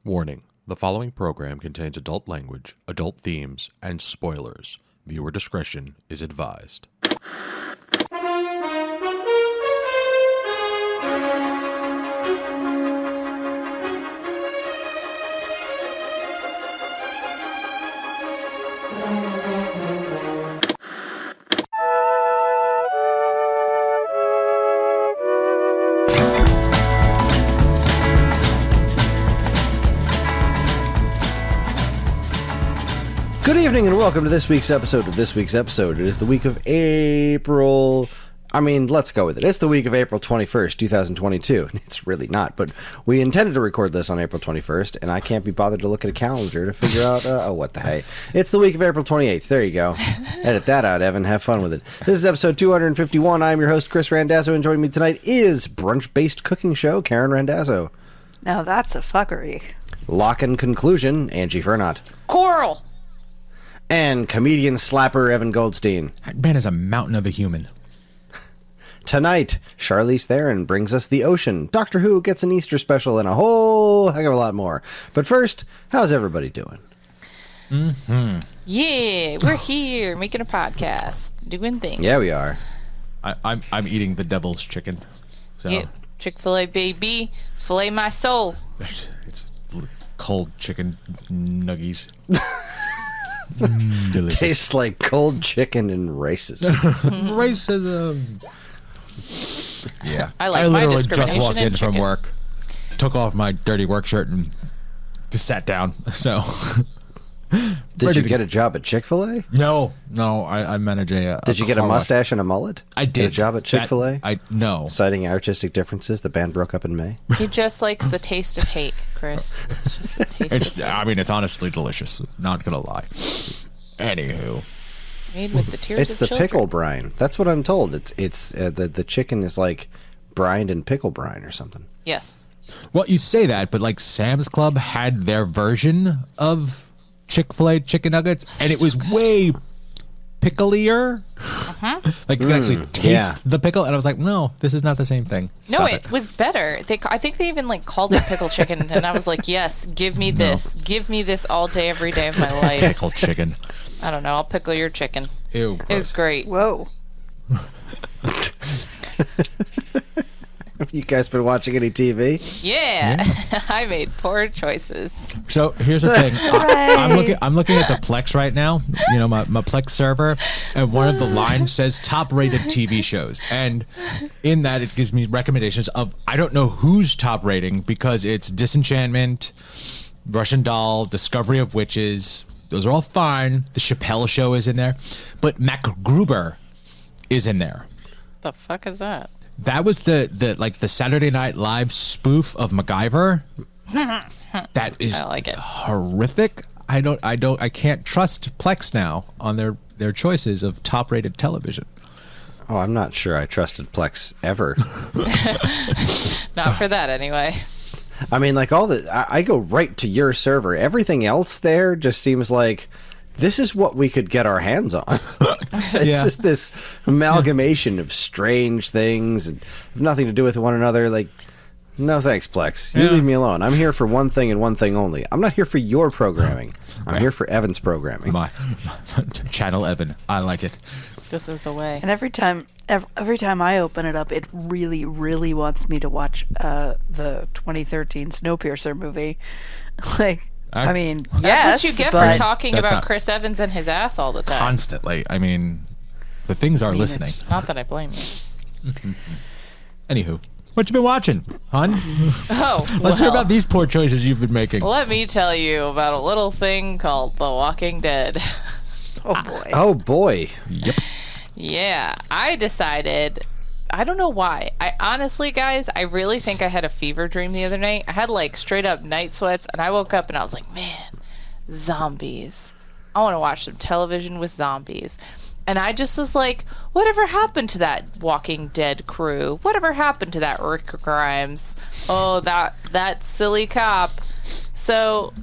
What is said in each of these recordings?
Warning: the following program contains adult language, adult themes, and spoilers. Viewer discretion is advised. Good evening and welcome to this week's episode of This Week's Episode. It is the week of April... let's go with it. It's the week of April 21st, 2022. It's really not, but we intended to record this on April 21st, and I can't be bothered to look at a calendar to figure out, what the hey. It's the week of April 28th. There you go. Edit that out, Evan. Have fun with it. This is episode 251. I'm your host, Kris Randazzo, and joining me tonight is brunch-based cooking show, Karen Randazzo. Now that's a fuckery. Lock and conclusion, Angie Fernot. Coral! And comedian slapper Evan Goldstein. That man is a mountain of a human. Tonight, Charlize Theron brings us The Ocean. Doctor Who gets an Easter special and a whole heck of a lot more. But first, how's everybody doing? Yeah, we're here making a podcast, doing things. Yeah, we are. I'm eating the devil's chicken. So. Yeah, Chick-fil-A, baby. Filet my soul. It's cold chicken nuggies. Delicious. Tastes like cold chicken and racism. Racism. Yeah. I like I my literally just discrimination walked in chicken. from work, took off my dirty work shirt, and just sat down. So. Did you get a job at Chick-fil-A? No. I manage a. Did you get a mustache and a mullet? I did. Get a job at Chick-fil-A? No. Citing artistic differences, the band broke up in May. He just likes the taste of hate, Kris. It's just the taste of hate. It's honestly delicious. Not gonna lie. Anywho. Made with the tears It's of the children. pickle brine. That's what I'm told. It's the chicken is like brined in pickle brine or something. Yes. Well, you say that, but like Sam's Club had their version of Chick-fil-A chicken nuggets, and it was way picklier. Like you could actually taste the pickle, and I was like, no, this is not the same thing. No, Stop it was better. I think they even called it pickle chicken, and I was like, yes, give me this. Give me this all day, every day of my life. Pickle chicken. I don't know. I'll pickle your chicken. Ew. It was great. Whoa. Have you guys been watching any TV? Yeah. I made poor choices. So here's the thing. I'm looking at the Plex right now. You know, my Plex server, and one of the lines says top-rated TV shows, and in that it gives me recommendations of I don't know who's top rating because it's Disenchantment, Russian Doll, Discovery of Witches. Those are all fine. The Chappelle Show is in there, but MacGruber is in there. The fuck is that? That was the Saturday Night Live spoof of MacGyver. That is I like it. horrific. I can't trust Plex now on their choices of top-rated television. Oh, I'm not sure I trusted Plex ever. Not for that, anyway. I mean, like I go right to your server. Everything else there just seems like this is what we could get our hands on. It's just this amalgamation of strange things and nothing to do with one another. Like, no thanks, Plex. You leave me alone. I'm here for one thing and one thing only. I'm not here for your programming. I'm here for Evan's programming. My Channel Evan. I like it. This is the way. And every time I open it up, it really, really wants me to watch the 2013 Snowpiercer movie. Yes, That's what you get but for talking That's about not- Chris Evans and his ass all the time. Constantly. I mean, the things are listening. It's not that I blame you. Anywho, what you been watching, hon? Oh, Let's hear about these poor choices you've been making. Let me tell you about a little thing called The Walking Dead. oh boy. Oh, boy. Yep. Yeah, I decided... I don't know why. I honestly, guys, I really think I had a fever dream the other night. I had like straight up night sweats, and I woke up and I was like, man, zombies. I want to watch some television with zombies. And I just was like, whatever happened to that Walking Dead crew? Whatever happened to that Rick Grimes? Oh, that silly cop. So,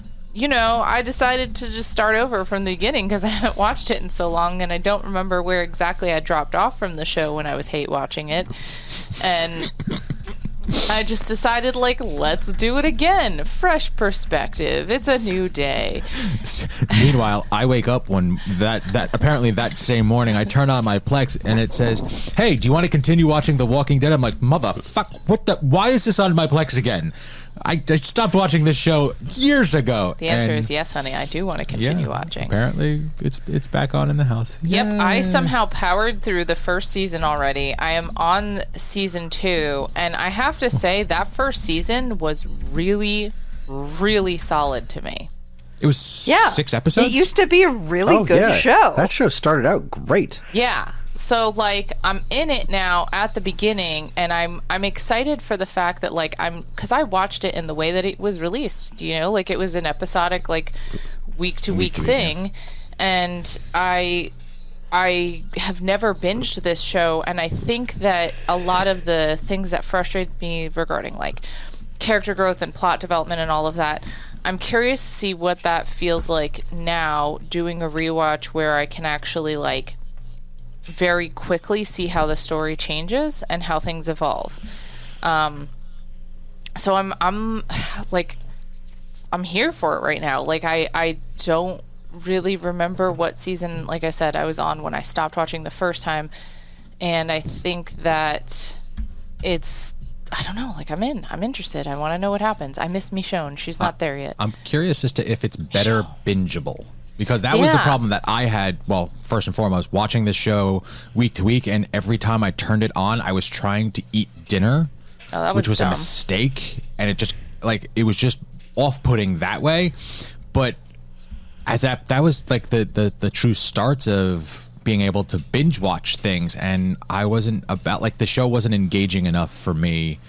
I decided to just start over from the beginning because I haven't watched it in so long, and I don't remember where exactly I dropped off from the show when I was hate watching it. And I just decided, like, let's do it again. Fresh perspective. It's a new day. Meanwhile, I wake up when apparently that same morning, I turn on my Plex and it says, "Hey, do you want to continue watching The Walking Dead?" I'm like, motherfuck, why is this on my Plex again? I stopped watching this show years ago. The answer is yes, honey. I do want to continue watching. Apparently, it's back on in the house. Yep, Yay. I somehow powered through the first season already. I am on season 2, and I have to say that first season was really, really solid to me. It was 6 episodes? It used to be a really good show. That show started out great. Yeah. So, like, I'm in it now at the beginning, and I'm excited for the fact that, like, because I watched it in the way that it was released, you know? Like, it was an episodic, like, week-to-week thing, and I have never binged this show, and I think that a lot of the things that frustrated me regarding, like, character growth and plot development and all of that, I'm curious to see what that feels like now, doing a rewatch where I can actually, like, very quickly see how the story changes and how things evolve. So I'm like, I'm here for it right now. Like, I don't really remember what season, like I said, I was on when I stopped watching the first time, and I think that it's, I don't know, like, I'm interested. I want to know what happens. I miss Michonne. She's not there yet. I'm curious as to if it's better bingeable. Because that was the problem that I had, well, first and foremost, watching this show week to week, and every time I turned it on, I was trying to eat dinner, which was a mistake, and it was just off-putting that way. But as that was like the true starts of being able to binge watch things, and I wasn't the show wasn't engaging enough for me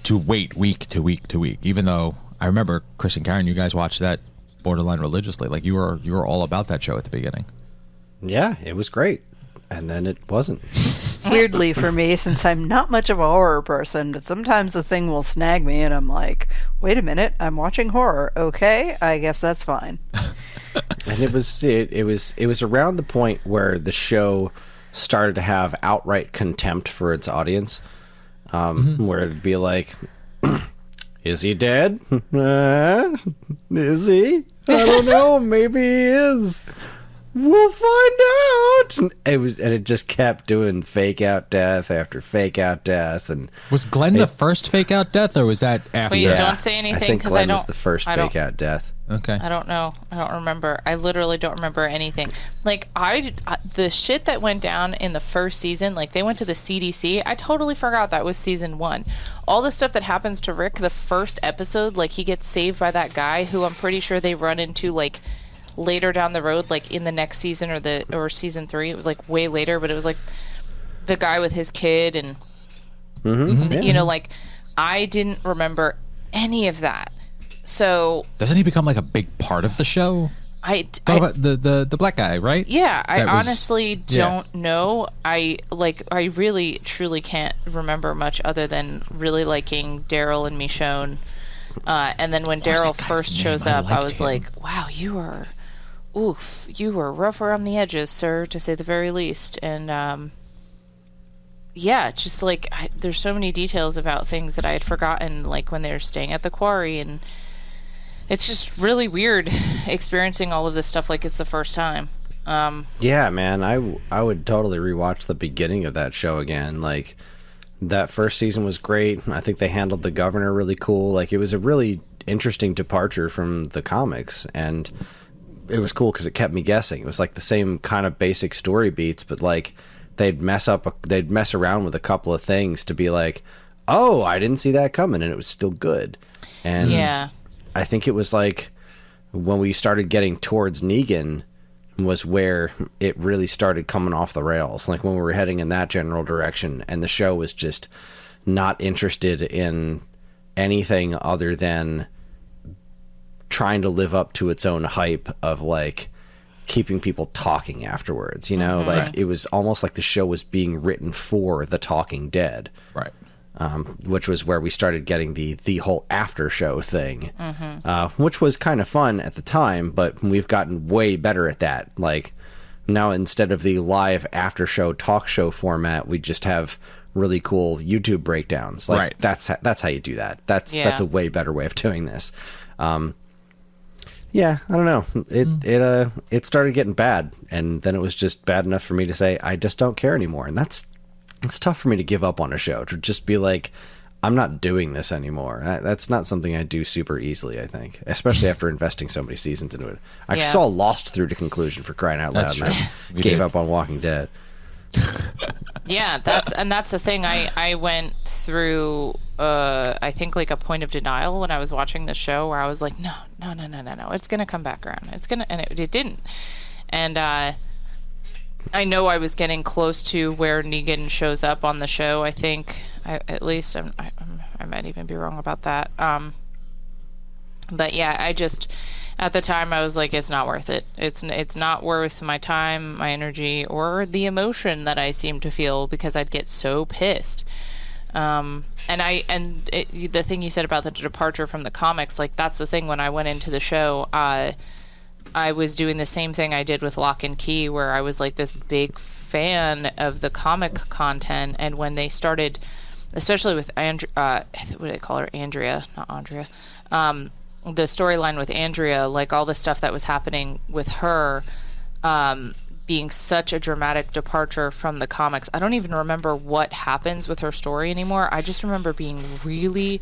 to wait week to week to week, even though I remember Kris and Karen, you guys watched that borderline religiously. Like, you were all about that show at the beginning. Yeah, it was great, and then it wasn't. Weirdly for me, since I'm not much of a horror person, but sometimes the thing will snag me and I'm like, wait a minute, I'm watching horror. Okay, I guess that's fine. And it was around the point where the show started to have outright contempt for its audience, where it'd be like, is he dead? Is he? I don't know. Maybe he is. We'll find out. And it just kept doing fake out death after fake out death. And was Glenn the first fake out death, or was that after? Wait, don't say anything because I don't. Was the first fake out death. Okay. I don't know. I don't remember. I literally don't remember anything. Like, the shit that went down in the first season, like, they went to the CDC. I totally forgot that was season 1. All the stuff that happens to Rick, the first episode, like, he gets saved by that guy who I'm pretty sure they run into, like, later down the road, like in the next season or season 3. It was like way later, but it was like the guy with his kid and you know, like, I didn't remember any of that. So doesn't he become like a big part of the show? About the black guy, right? Yeah, I honestly don't know. I really truly can't remember much other than really liking Daryl and Michonne. And then when Daryl first shows up, I was like, wow, you were rough around the edges, sir, to say the very least. And just like there's so many details about things that I had forgotten, like when they were staying at the quarry, and it's just really weird experiencing all of this stuff like it's the first time. Yeah, man, I would totally rewatch the beginning of that show again. Like, that first season was great. I think they handled the governor really cool. Like, it was a really interesting departure from the comics, and it was cool because it kept me guessing. It was like the same kind of basic story beats, but like they'd mess around with a couple of things to be like, oh, I didn't see that coming, and it was still good. And I think it was like when we started getting towards Negan was where it really started coming off the rails. Like when we were heading in that general direction, and the show was just not interested in anything other than trying to live up to its own hype of like keeping people talking afterwards, you know? Like, it was almost like the show was being written for the Talking Dead. Right. Which was where we started getting the whole after show thing, which was kind of fun at the time, but we've gotten way better at that. Like, now instead of the live after show talk show format, we just have really cool YouTube breakdowns. Like, Right. That's how you do that. That's a way better way of doing this. Yeah, I don't know. It started getting bad, and then it was just bad enough for me to say I just don't care anymore. And it's tough for me to give up on a show, to just be like, I'm not doing this anymore. That's not something I do super easily, I think, especially after investing so many seasons into it. I saw Lost through to conclusion, for crying out loud, That's and true. I gave up on Walking Dead. Yeah, that's the thing. I went through I think like a point of denial when I was watching the show, where I was like, no, it's gonna come back around. And it didn't. And I know I was getting close to where Negan shows up on the show. I think, at least I might even be wrong about that. But yeah, I just, at the time I was like, it's not worth it. It's not worth my time, my energy, or the emotion that I seem to feel, because I'd get so pissed. The thing you said about the departure from the comics, like, that's the thing. When I went into the show, I was doing the same thing I did with Lock and Key, where I was like this big fan of the comic content, and when they started, especially with what do I call her? Andrea, not Andrea. The storyline with Andrea, like all the stuff that was happening with her, being such a dramatic departure from the comics. I don't even remember what happens with her story anymore. I just remember being really,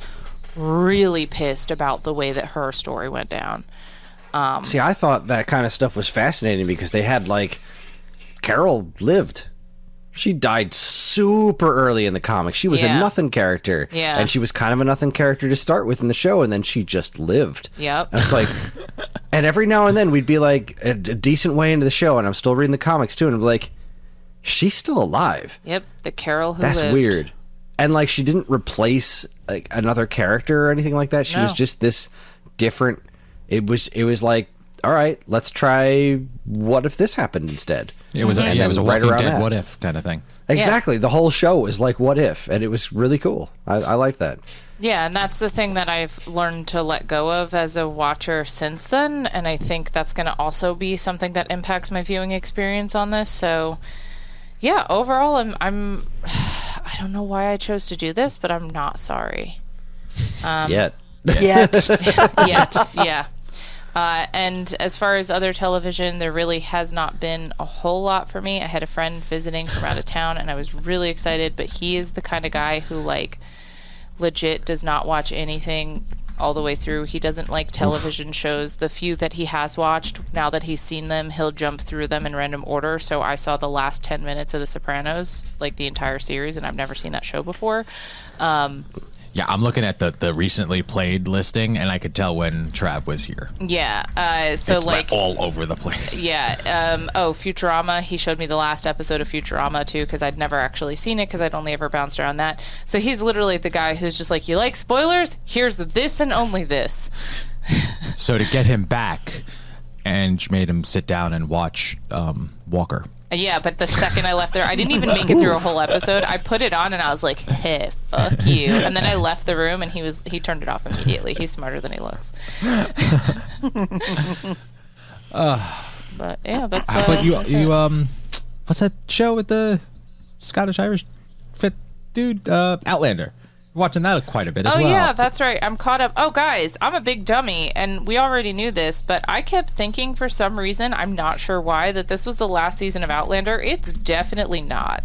really pissed about the way that her story went down. See, I thought that kind of stuff was fascinating, because they had, like, Carol lived. She died super early in the comics. She was a nothing character. Yeah. And she was kind of a nothing character to start with in the show, and then she just lived. Yep. And it's like, and every now and then we'd be like a decent way into the show, and I'm still reading the comics too, and I'm like, she's still alive. Yep, the Carol who That's lived. weird. And like, she didn't replace like another character or anything like that. She was just this different. It was like, all right, let's try what if this happened instead. It was And it was a right Walking around Dead that. what if kind of thing. Exactly. The whole show was like what if, and it was really cool. I liked that. Yeah, and that's the thing that I've learned to let go of as a watcher since then, and I think that's going to also be something that impacts my viewing experience on this. So, yeah, overall, I'm I don't know why I chose to do this, but I'm not sorry. Yet. Yeah. And as far as other television, there really has not been a whole lot for me. I had a friend visiting from out of town, and I was really excited, but he is the kind of guy who, like, legit does not watch anything all the way through. He doesn't like television shows. The few that he has watched, now that he's seen them, he'll jump through them in random order. So I saw the last 10 minutes of The Sopranos, like the entire series, and I've never seen that show before. Yeah, I'm looking at the recently played listing, and I could tell when Trav was here. Yeah, so It's like all over the place. Yeah. Futurama. He showed me the last episode of Futurama, too, because I'd never actually seen it, because I'd only ever bounced around that. So he's literally the guy who's just like, you like spoilers? Here's this and only this. So to get him back, Ange made him sit down and watch Walker. Yeah, but the second I left there, I didn't even make it through a whole episode. I put it on, and I was like, hey, fuck you. And then I left the room, and he turned it off immediately. He's smarter than he looks. But, yeah, that's... But you what's that show with the Scottish Irish fit dude? Outlander. Watching that quite a bit as well. Oh, yeah, that's right. I'm caught up. Oh, guys, I'm a big dummy, and we already knew this, but I kept thinking for some reason, I'm not sure why, that this was the last season of Outlander. It's definitely not.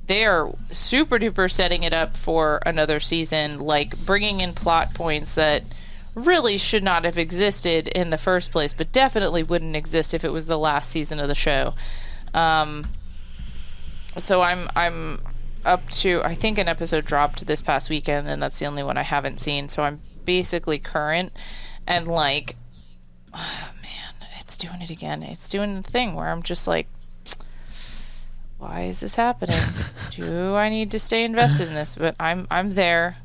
They are super duper setting it up for another season, like bringing in plot points that really should not have existed in the first place, but definitely wouldn't exist if it was the last season of the show. So I'm up to, I think an episode dropped this past weekend, and that's the only one I haven't seen, so I'm basically current, and like, oh man, it's doing it again. It's doing the thing where I'm just like, why is this happening? Do I need to stay invested in this? But I'm there.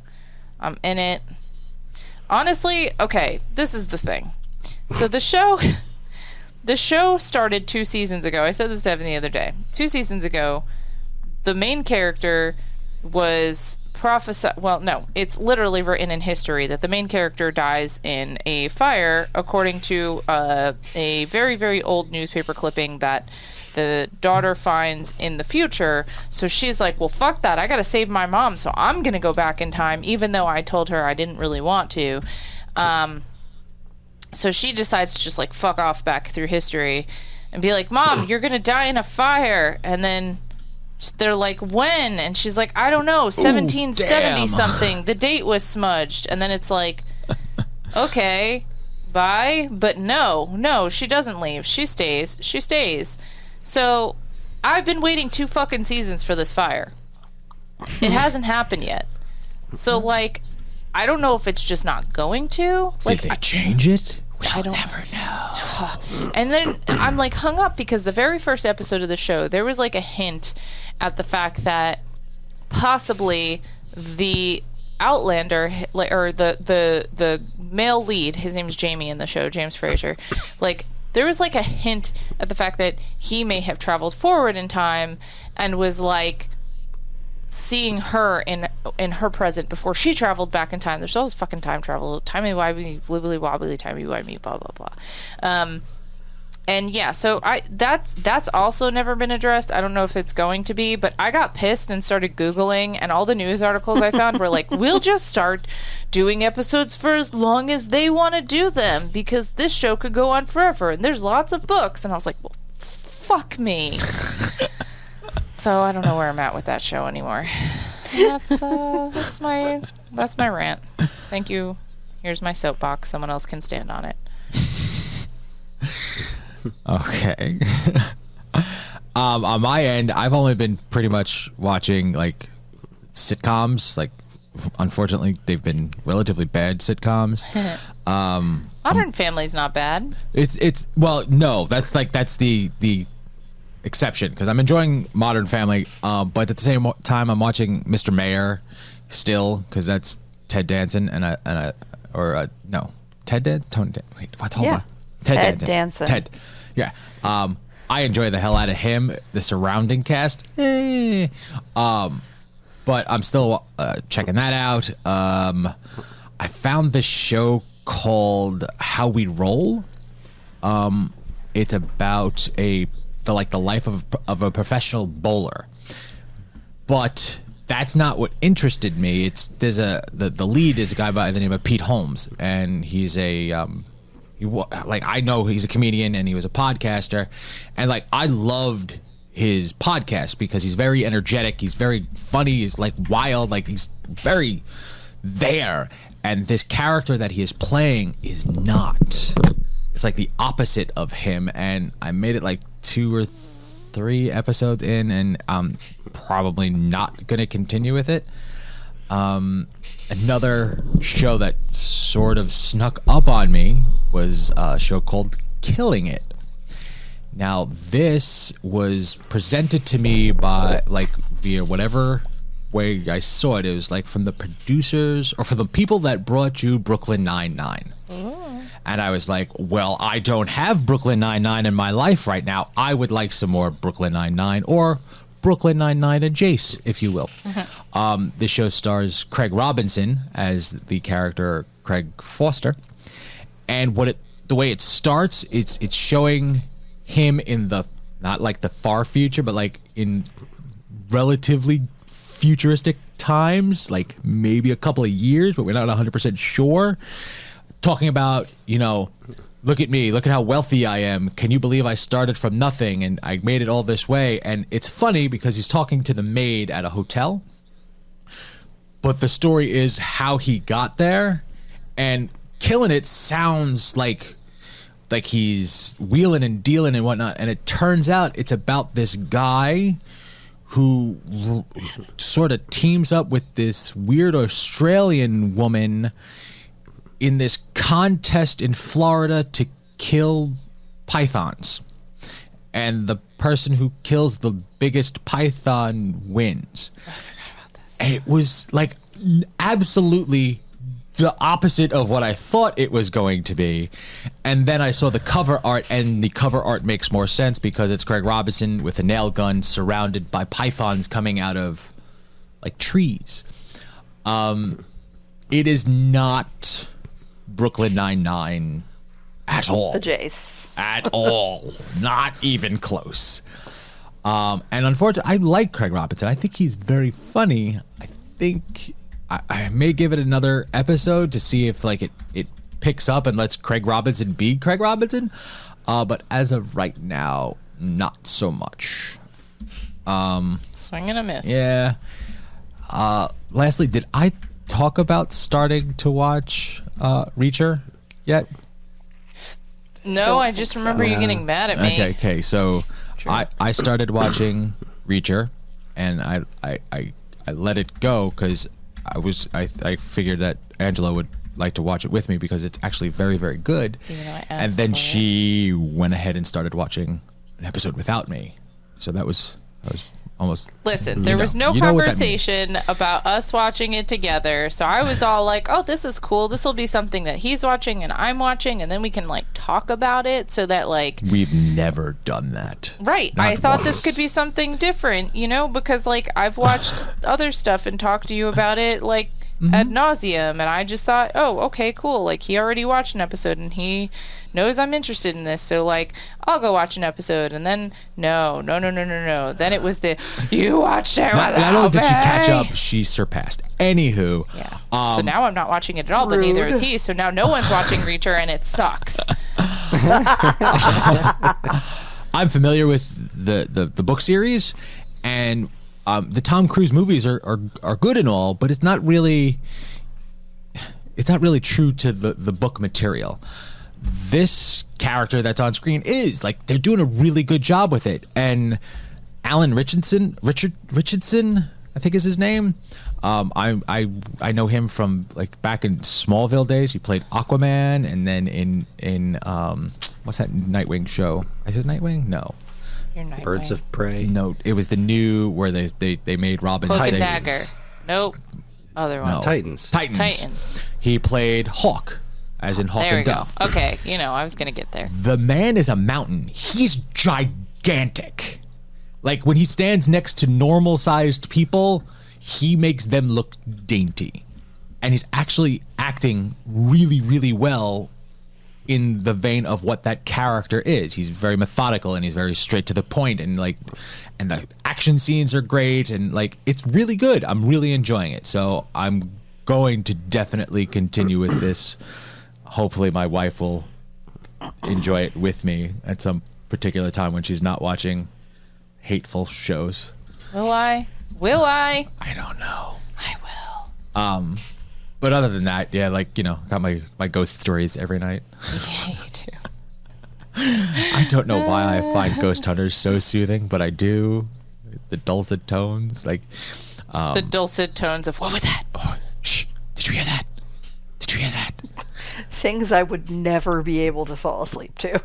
I'm in it. Honestly, okay, this is the thing. So the show started 2 seasons ago. I said this to Evan the other day. 2 seasons ago, the main character was it's literally written in history that the main character dies in a fire, according to a very, very old newspaper clipping that the daughter finds in the future. So she's like, well, fuck that. I got to save my mom. So I'm going to go back in time, even though I told her I didn't really want to. So she decides to just like fuck off back through history and be like, Mom, you're going to die in a fire. And then they're like, when? And she's like, I don't know, 1770 something. The date was smudged. And then it's like, okay, bye. But no, she doesn't leave. She stays. So I've been waiting 2 fucking seasons for this fire. It hasn't happened yet. So like, I don't know if it's just not going to. Like, did they change it? I don't never know. And then I'm like hung up because the very first episode of the show, there was like a hint at the fact that possibly the Outlander, or the male lead, his name's Jamie in the show, James Fraser, like there was like a hint at the fact that he may have traveled forward in time and was like seeing her in her present before she traveled back in time. There's all this fucking time travel, timey-wimey, wibbly-wobbly, timey-wimey, blah, blah, blah. And yeah, so that's also never been addressed. I don't know if it's going to be, but I got pissed and started Googling, and all the news articles I found were like, we'll just start doing episodes for as long as they want to do them, because this show could go on forever, and there's lots of books. And I was like, well, fuck me. So I don't know where I'm at with that show anymore. That's my rant. Thank you. Here's my soapbox. Someone else can stand on it. Okay. On my end, I've only been pretty much watching like sitcoms. Like, unfortunately, they've been relatively bad sitcoms. Modern Family's not bad. It's well, no, that's the exception, because I'm enjoying Modern Family, but at the same time I'm watching Mr. Mayor still, because that's Ted Danson Ted Danson. Wait, what's hold on? Ted Danson. Ted, yeah. I enjoy the hell out of him. The surrounding cast, but I'm still checking that out. I found this show called How We Roll. It's about the life of a professional bowler, but that's not what interested me. The lead is a guy by the name of Pete Holmes, and he's I know he's a comedian and he was a podcaster, and like I loved his podcast because he's very energetic, he's very funny, he's like wild, like he's very there, and this character that he is playing is not. It's like the opposite of him, and I made it like 2 or 3 episodes in, and I'm probably not going to continue with it. Another show that sort of snuck up on me was a show called Killing It. Now, this was presented to me by, like, via whatever way I saw it. It was like from the producers or from the people that brought you Brooklyn Nine-Nine. And I was like, well, I don't have Brooklyn Nine-Nine in my life right now. I would like some more Brooklyn Nine-Nine, or Brooklyn Nine-Nine adjacent, if you will. This show stars Craig Robinson as the character Craig Foster. And the way it starts, it's showing him in the, not like the far future, but like in relatively futuristic times, like maybe a couple of years, but we're not 100% sure. Talking about, look at me, look at how wealthy I am. Can you believe I started from nothing and I made it all this way? And it's funny because he's talking to the maid at a hotel, but the story is how he got there. And Killing It sounds like he's wheeling and dealing and whatnot. And it turns out it's about this guy who sort of teams up with this weird Australian woman in this contest in Florida to kill pythons. And the person who kills the biggest python wins. I forgot about this. And it was like absolutely the opposite of what I thought it was going to be. And then I saw the cover art, and the cover art makes more sense because it's Craig Robinson with a nail gun surrounded by pythons coming out of like trees. It is not Brooklyn Nine-Nine at all. The Jace. At all. Not even close. And unfortunately, I like Craig Robinson. I think he's very funny. I think I may give it another episode to see if like it picks up and lets Craig Robinson be Craig Robinson. But as of right now, not so much. Swing and a miss. Yeah. Lastly, did I talk about starting to watch Reacher yet? No, I just remember you getting mad at me. Okay. So I started watching Reacher, and I let it go because I figured that Angela would like to watch it with me because it's actually very, very good. Even though I asked And then for she went ahead and started watching an episode without me. So that was almost. Listen, there was no conversation about us watching it together, so I was all like, oh, this is cool. This will be something that he's watching and I'm watching, and then we can like talk about it so that like We've never done that. Right. Not I thought once. this could be something different, you know, because like I've watched other stuff and talked to you about it like ad nauseum, and I just thought, oh, okay, cool. Like he already watched an episode and he knows I'm interested in this, so like I'll go watch an episode. And then no. Then it was the you watched it without Not only did she me. catch up, she surpassed. Anywho, Yeah. So now I'm not watching it at all, but neither is he. So now no one's watching Reacher, and it sucks. I'm familiar with the book series, and the Tom Cruise movies are good and all, but it's not really true to the book material. This character that's on screen is like they're doing a really good job with it, and Alan Richardson, I think is his name. I know him from like back in Smallville days. He played Aquaman, and then in what's that Nightwing show? Is it Nightwing? No. You're Nightwing. Birds of Prey. No, it was the new where they made Robin Cloak and safe. Dagger. Nope. Other one. No. Titans. Titans. He played Hawk, as in Hawk There we and go. Dove. Okay, I was gonna get there. The man is a mountain. He's gigantic. Like when he stands next to normal sized people, he makes them look dainty. And he's actually acting really, really well in the vein of what that character is. He's very methodical and he's very straight to the point, and the action scenes are great, and like it's really good. I'm really enjoying it. So I'm going to definitely continue with this. Hopefully my wife will enjoy it with me at some particular time when she's not watching hateful shows. Will I? I I don't know. I will. But other than that, yeah, like, got my ghost stories every night. Yeah, you do. I don't know why I find ghost hunters so soothing, but I do. The dulcet tones, like The dulcet tones of what was that? oh, shh, did you hear that? Did you hear that? Things I would never be able to fall asleep to.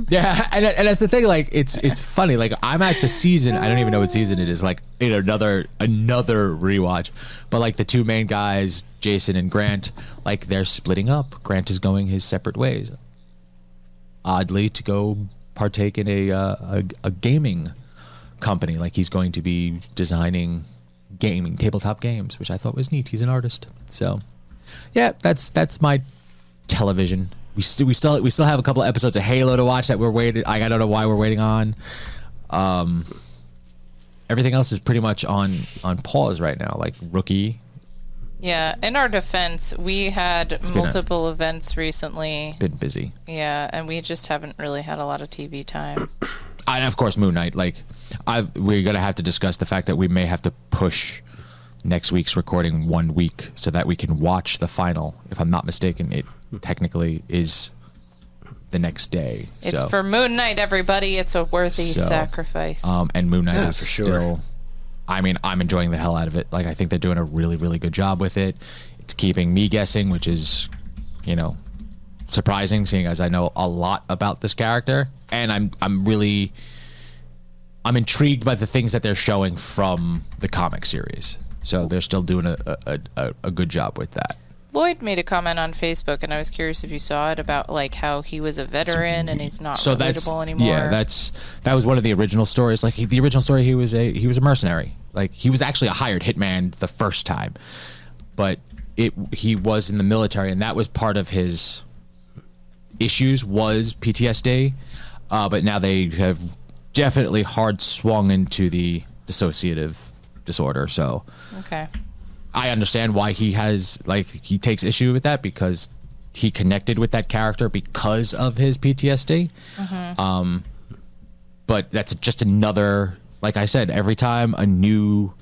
Yeah, and that's the thing. Like, it's funny. Like, I'm at the season. I don't even know what season it is. Like, another rewatch. But like the two main guys, Jason and Grant, like they're splitting up. Grant is going his separate ways. Oddly, to go partake in a gaming company. Like he's going to be designing tabletop games, which I thought was neat. He's an artist. So, yeah, that's my television. We still have a couple of episodes of Halo to watch that we're waiting. I don't know why we're waiting on. Everything else is pretty much on pause right now. Like Rookie. Yeah, in our defense, we had multiple events recently. It's been busy. Yeah, and we just haven't really had a lot of TV time. And of course, Moon Knight. Like, we're gonna have to discuss the fact that we may have to push next week's recording 1 week so that we can watch the final. If I'm not mistaken, it technically is the next day. It's for Moon Knight, everybody. It's a worthy sacrifice. And Moon Knight is for still. sure. I mean, I'm enjoying the hell out of it. Like, I think they're doing a really, really good job with it. It's keeping me guessing, which is, surprising, seeing as I know a lot about this character, and I'm intrigued by the things that they're showing from the comic series. So they're still doing a good job with that. Lloyd made a comment on Facebook, and I was curious if you saw it, about like how he was a veteran and he's not relatable anymore. Yeah, that was one of the original stories. Like the original story, he was a mercenary. Like he was actually a hired hitman the first time, but he was in the military, and that was part of his issues was PTSD, but now they have definitely hard swung into the dissociative disorder. So Okay. I understand why he takes issue with that, because he connected with that character because of his PTSD. But that's just another, like I said, every time a new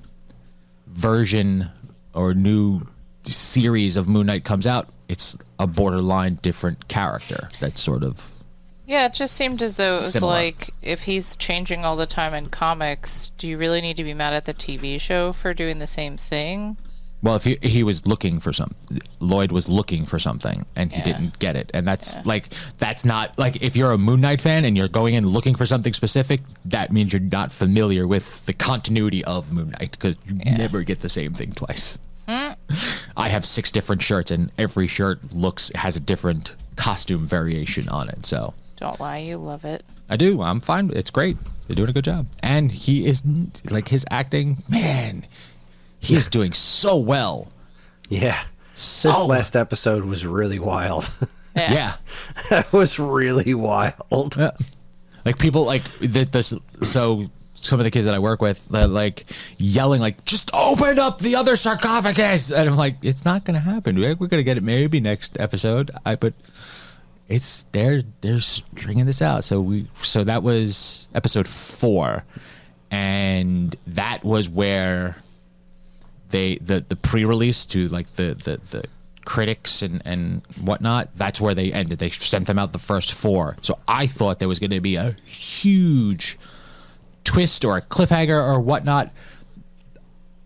version or new series of Moon Knight comes out, it's a borderline different character. That's sort of Yeah, it just seemed as though it was similar. like, if he's changing all the time in comics, do you really need to be mad at the TV show for doing the same thing? Well, if he was looking for Lloyd was looking for something and he didn't get it. And that's that's not like, if you're a Moon Knight fan and you're going in looking for something specific, that means you're not familiar with the continuity of Moon Knight, because you never get the same thing twice. I have 6 different shirts and every shirt has a different costume variation on it. So Don't lie, you love it. I do. I'm fine. It's great. They're doing a good job. And he is, like, his acting, man, he's doing so well. Yeah. This last episode was really wild. Yeah. That was really wild. Yeah. Like, people, like, so some of the kids that I work with, they're, like, yelling, like, just open up the other sarcophagus. And I'm like, it's not going to happen. We're going to get it maybe next episode. But it's, they're stringing this out. So that was episode 4. And that was where the pre-release to, like, the critics and whatnot, that's where they ended. They sent them out the first 4. So I thought there was going to be a huge twist or a cliffhanger or whatnot.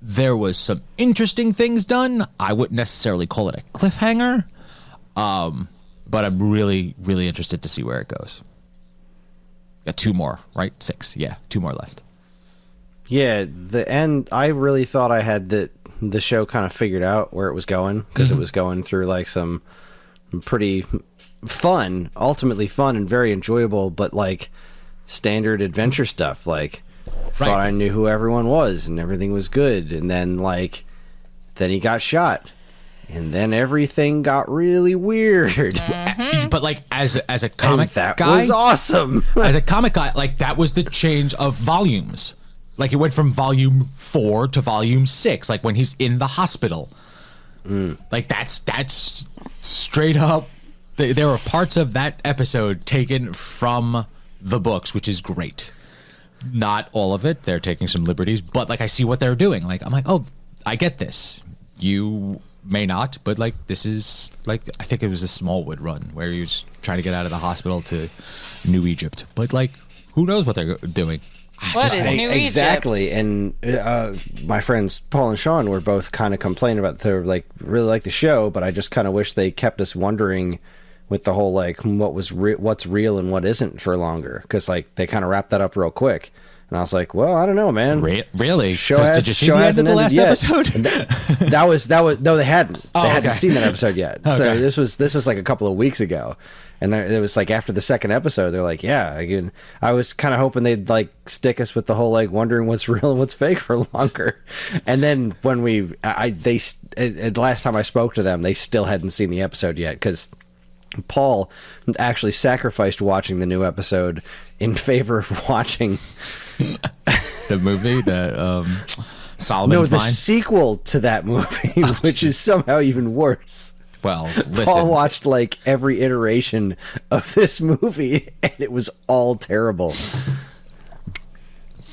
There was some interesting things done. I wouldn't necessarily call it a cliffhanger, but I'm really, really interested to see where it goes. Got 2 more, right? 6. Yeah, 2 more left. Yeah, the end, I really thought I had the show kind of figured out where it was going, because it was going through, like, some pretty fun, ultimately fun and very enjoyable, but, like, standard adventure stuff. Like, thought I knew who everyone was and everything was good, and then, like, then he got shot, and then everything got really weird. But, like, as a comic that guy, was awesome. as a comic guy, like, that was the change of volumes. Like, it went from volume 4 to volume 6, like when he's in the hospital. Like, that's straight up. There were parts of that episode taken from the books, which is great. Not all of it. They're taking some liberties, but, like, I see what they're doing. Like, I'm like, oh, I get this. You may not, but, like, this is, like, I think it was a Smallwood run where he was trying to get out of the hospital to New Egypt. But, like, who knows what they're doing? What is New Exactly. Egypt? And my friends Paul and Sean were both kind of complaining about, they're like, really like the show, but I just kind of wish they kept us wondering with the whole, like, what's real and what isn't for longer, because, like, they kind of wrapped that up real quick. And I was like, well, I don't know, man. Really? Show Did you see the end of the last episode? that was no, they hadn't. Oh, They hadn't okay. seen that episode yet. So Okay. this was like a couple of weeks ago, and it was like after the second episode, they're like, yeah. Again, I was kind of hoping they'd, like, stick us with the whole, like, wondering what's real and what's fake for longer. And then when the last time I spoke to them, they still hadn't seen the episode yet, because Paul actually sacrificed watching the new episode in favor of watching The movie, the Solomon's the Mine. sequel to that movie, which is somehow even worse. Well, listen. Paul watched, like, every iteration of this movie, and it was all terrible.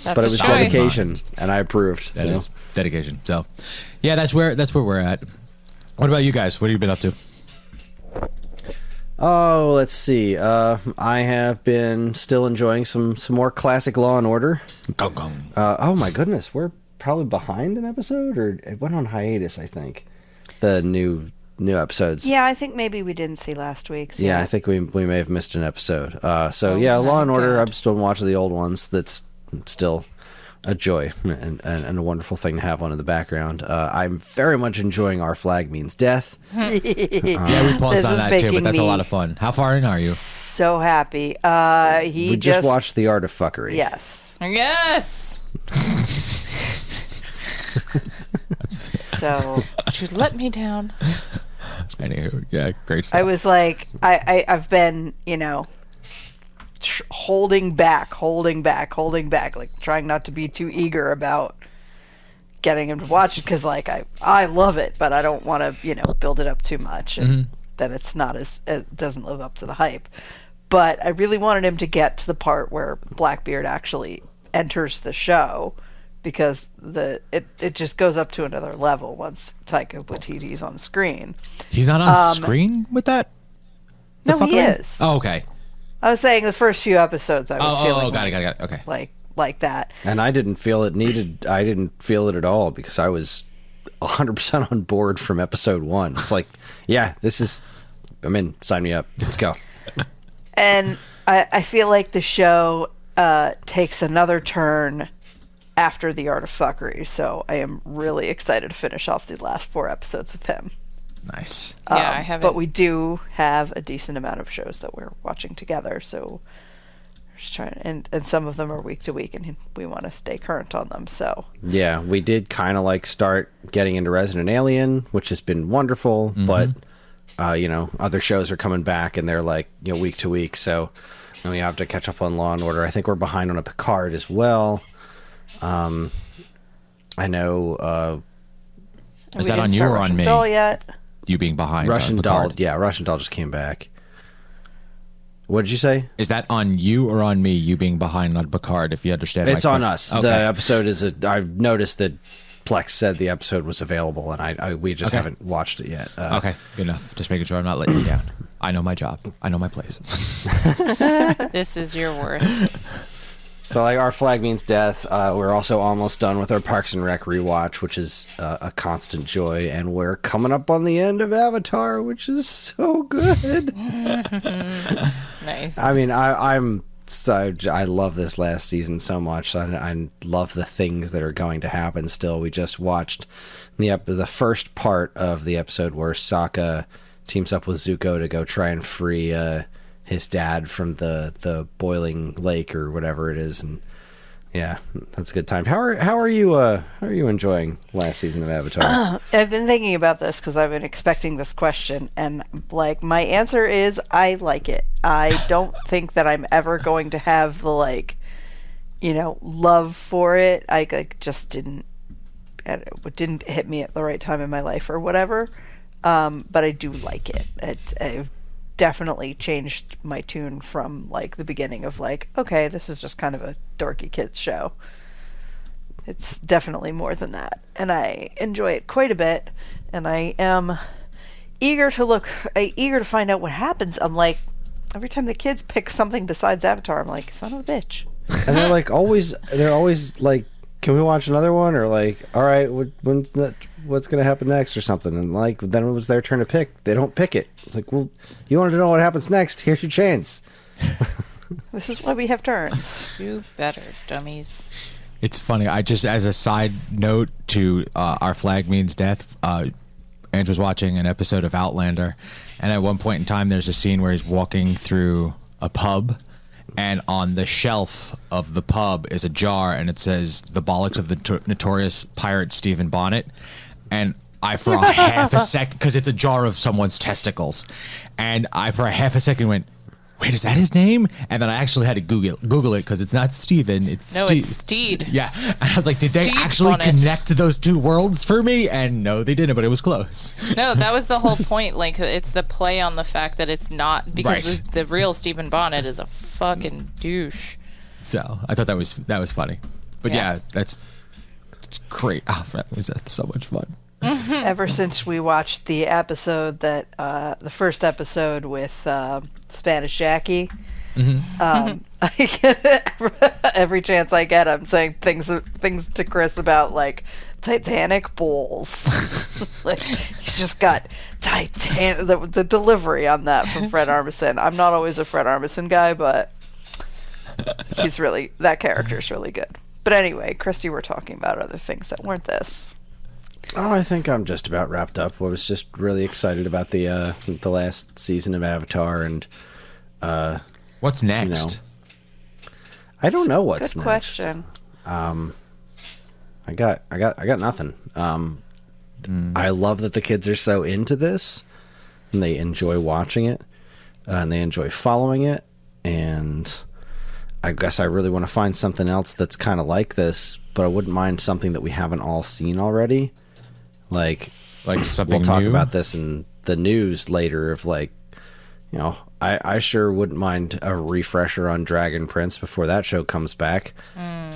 That's But it was a choice. dedication, and I approved. That so. is dedication. So, yeah, that's where we're at. What about you guys? What have you been up to? Oh, let's see. I have been still enjoying some more classic Law and Order. Oh my goodness, we're probably behind an episode, or it went on hiatus, I think. The new episodes. Yeah, I think maybe we didn't see last week's. Yeah, I think we may have missed an episode. Law and Order, I'm still watching the old ones. That's still a joy and a wonderful thing to have on in the background. I'm very much enjoying Our Flag Means Death. Yeah, we paused This on is that too, but making that's a me lot of fun. How far in are you? So happy. We just watched The Art of Fuckery. Yes. Yes. So She's let me down. Anywho, yeah, great stuff. I was like, I've been, holding back, like trying not to be too eager about getting him to watch it because, like, I love it, but I don't want to, build it up too much, and then it's not it doesn't live up to the hype. But I really wanted him to get to the part where Blackbeard actually enters the show, because it just goes up to another level once Taika Waititi's on screen. He's not on screen with that? No, he is. Oh, okay. I was saying the first few episodes I was feeling got it. Okay. Like that. And I didn't feel it needed. I didn't feel it at all because I was 100% on board from episode 1. It's like, yeah, I'm in. Sign me up. Let's go. And I feel like the show takes another turn after The Art of Fuckery, so I am really excited to finish off the last 4 episodes with him. Nice. Yeah, I haven't. But we do have a decent amount of shows that we're watching together, so we're just trying, and some of them are week to week, and we want to stay current on them. So yeah, we did kind of like start getting into Resident Alien, which has been wonderful, but other shows are coming back, and they're like week to week, so we have to catch up on Law and Order. I think we're behind on a Picard as well. I know. Is that on you or on me? Doll yet? You being behind. Russian Doll. Yeah, Russian Doll just came back. What did you say? Is that on you or on me? You being behind on Picard? If you understand, it's on us. Okay. The episode is. I've noticed that Plex said the episode was available, and we just haven't watched it yet. Okay, good enough. Just making sure I'm not letting you down. I know my job. I know my place. This is your worth. So, like, Our Flag Means Death. We're also almost done with our Parks and Rec rewatch, which is a constant joy. And we're coming up on the end of Avatar, which is so good. Nice. I mean, I love this last season so much. I love the things that are going to happen still. We just watched the first part of the episode where Sokka teams up with Zuko to go try and free his dad from the boiling lake or whatever it is, and yeah, that's a good time. How are you enjoying last season of Avatar? I've been thinking about this because I've been expecting this question, and like my answer is I like it. I don't think that I'm ever going to have the love for it. I just didn't hit me at the right time in my life or whatever. But I do like it. I've definitely changed my tune from like the beginning of like, okay, this is just kind of a dorky kids show. It's definitely more than that, and I enjoy it quite a bit, and I am eager to find out what happens. I'm like, every time the kids pick something besides Avatar, I'm like, son of a bitch. And they're always like, can we watch another one? Or like, all right, when's that? What's going to happen next or something? And like, then it was their turn to pick. They don't pick it. It's like, well, you wanted to know what happens next. Here's your chance. This is why we have turns. Do better, dummies. It's funny. I just, as a side note to Our Flag Means Death, Andrew's watching an episode of Outlander, and at one point in time, there's a scene where he's walking through a pub, and on the shelf of the pub is a jar, and it says the bollocks of the notorious pirate Stephen Bonnet. And I, for a half a second, because it's a jar of someone's testicles, and I, for a half a second, went, wait, is that his name? And then I actually had to Google it, because it's not Stephen, it's Steve. It's Steed. Yeah. And I was like, did they Steve actually Bonnet. connect those two worlds for me? And no, they didn't, but it was close. No, that was the whole point. Like, it's the play on the fact that it's not, because Right. the real Stephen Bonnet is a fucking douche. So I thought that was funny. But yeah, it's great. Oh, that's so much fun. Ever since we watched the episode the first episode with Spanish Jackie, every chance I get, I'm saying things to Kris about like Titanic bowls. Like, he's just got Titanic. The delivery on that from Fred Armisen. I'm not always a Fred Armisen guy, but that character's really good. But anyway, Kris, you were talking about other things that weren't this. Oh, I think I'm just about wrapped up. I was just really excited about the last season of Avatar, and What's next? I don't know what's Good next. question. I got nothing. I love that the kids are so into this. and they enjoy watching it, and they enjoy following it, and I guess I really want to find something else that's kind of like this, but I wouldn't mind something that we haven't all seen already. Like something we'll talk new? about this in the news later of like, you know, I sure wouldn't mind a refresher on Dragon Prince before that show comes back.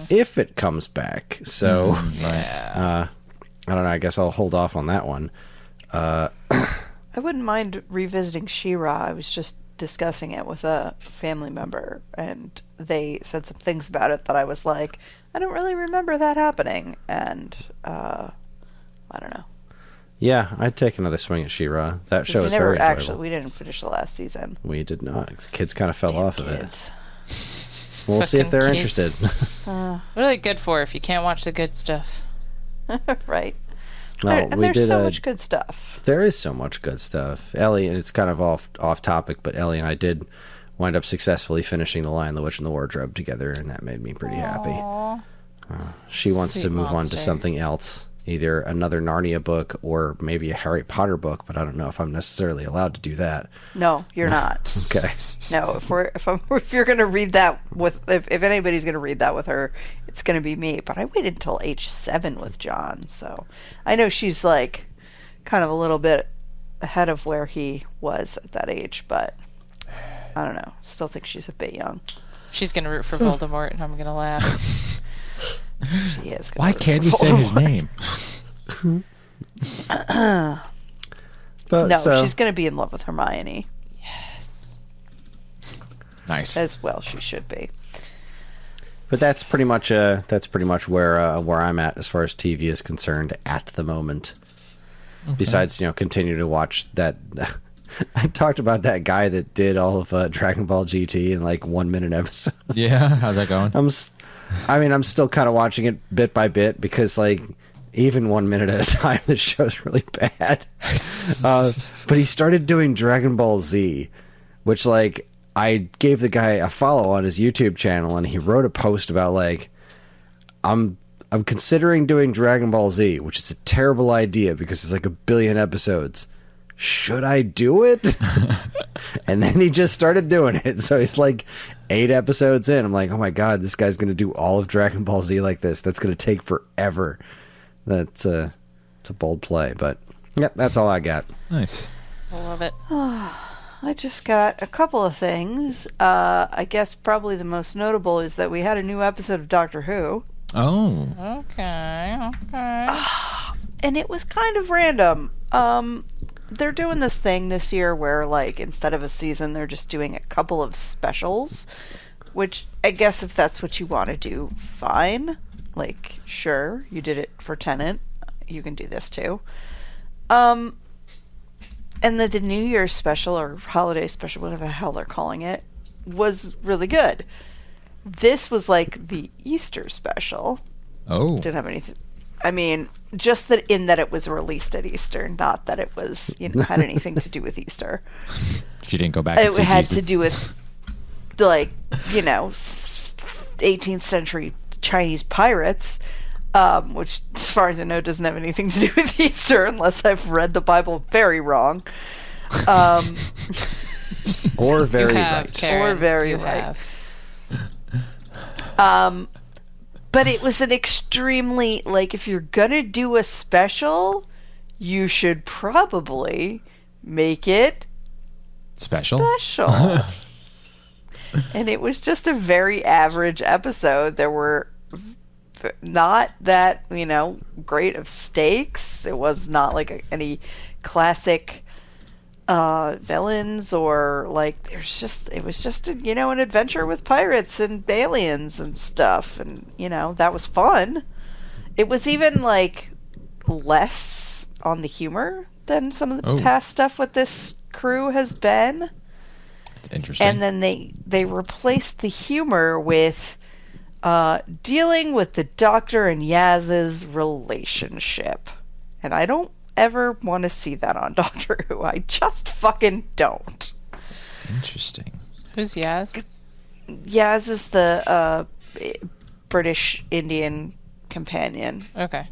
If it comes back. So I don't know, I guess I'll hold off on that one. I wouldn't mind revisiting She-Ra. I was just discussing it with a family member, and they said some things about it that I was like, I don't really remember that happening, and I don't know. Yeah, I'd take another swing at She-Ra. That show is very enjoyable. We didn't finish the last season. We did not. The kids kind of fell Damn off kids. of it. We'll see if they're Kids. interested. What are they good for if you can't watch the good stuff? Right. No, And there's so much good stuff. There is so much good stuff. Ellie, and it's kind of off topic, but Ellie and I did wind up successfully finishing The Lion, the Witch, and the Wardrobe together, and that made me pretty happy. She wants Sweet to move on monster. to something else, either another Narnia book or maybe a Harry Potter book, but I don't know if I'm necessarily allowed to do that. No, you're not. Okay. No, if you're gonna read that with if anybody's gonna read that with her, it's gonna be me. But I waited until age 7 with John, so I know she's like kind of a little bit ahead of where he was at that age, but I don't know. Still think she's a bit young. She's gonna root for Voldemort, and I'm gonna laugh. She is. Why can't you say his name? But No, so, she's gonna be in love with Hermione, Nice. as well she should be. but that's pretty much where I'm at as far as TV is concerned at the moment. Okay. Besides, continue to watch that. I talked about that guy that did all of Dragon Ball GT in like 1 minute episode. Yeah, how's that going? I'm still kind of watching it bit by bit because like even 1 minute at a time, the show's really bad. But he started doing Dragon Ball Z, which like I gave the guy a follow on his YouTube channel, and he wrote a post about like I'm considering doing Dragon Ball Z, which is a terrible idea because it's like 1 billion episodes. Should I do it? And then he just started doing it. So he's like 8 episodes in. I'm like, oh my God, this guy's going to do all of Dragon Ball Z like this. That's going to take forever. It's a bold play, but yep, that's all I got. Nice. I love it. I just got a couple of things. I guess probably the most notable is that we had a new episode of Doctor Who. Oh. Okay. And it was kind of random. They're doing this thing this year where, like, instead of a season, they're just doing a couple of specials, which I guess if that's what you want to do, fine. Like, sure, you did it for Tenet. You can do this too. And the New Year's special or holiday special, whatever the hell they're calling it, was really good. This was like the Easter special. Oh. Didn't have anything. I mean, just that in that it was released at Easter, not that it was had anything to do with Easter. She didn't go back and It see had Jesus. to do with, like, 18th century Chinese pirates, which, as far as I know, doesn't have anything to do with Easter, unless I've read the Bible very wrong. Or very You have, right. Karen. Or very You right. have. But it was an extremely, like, if you're gonna do a special, you should probably make it Special? special. And it was just a very average episode. There were not that, great of stakes. It was not like any classic villains or like it was just an adventure with pirates and aliens and stuff, and that was fun. It was even like less on the humor than some of the past stuff with this crew has been. Interesting. And then they replaced the humor with dealing with the Doctor and Yaz's relationship. And I don't ever want to see that on Doctor Who. I just fucking don't. Interesting. Who's Yaz? Yaz is the British Indian companion. Okay.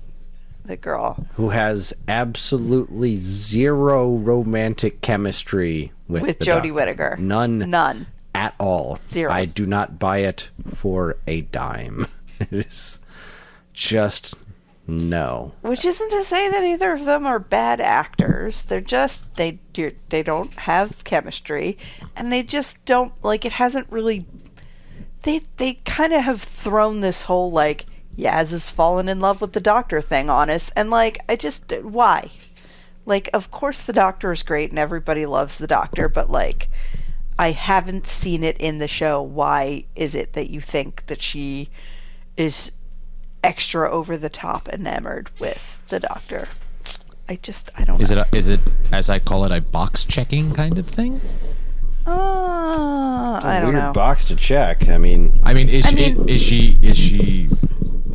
the girl who has absolutely zero romantic chemistry with the Jodie Doctor. Whittaker. None at all. Zero. I do not buy it for a dime. It is just no. Which isn't to say that either of them are bad actors. They're just they don't have chemistry, and they just don't like. It hasn't really. They kind of have thrown this whole like Yaz has fallen in love with the Doctor thing on us, and like why? Like, of course the Doctor is great and everybody loves the Doctor, but like I haven't seen it in the show. Why is it that you think that she is extra over the top enamored with the Doctor? I don't know. Is it as I call it, a box checking kind of thing? I don't Weird know. box to check. I mean, Is she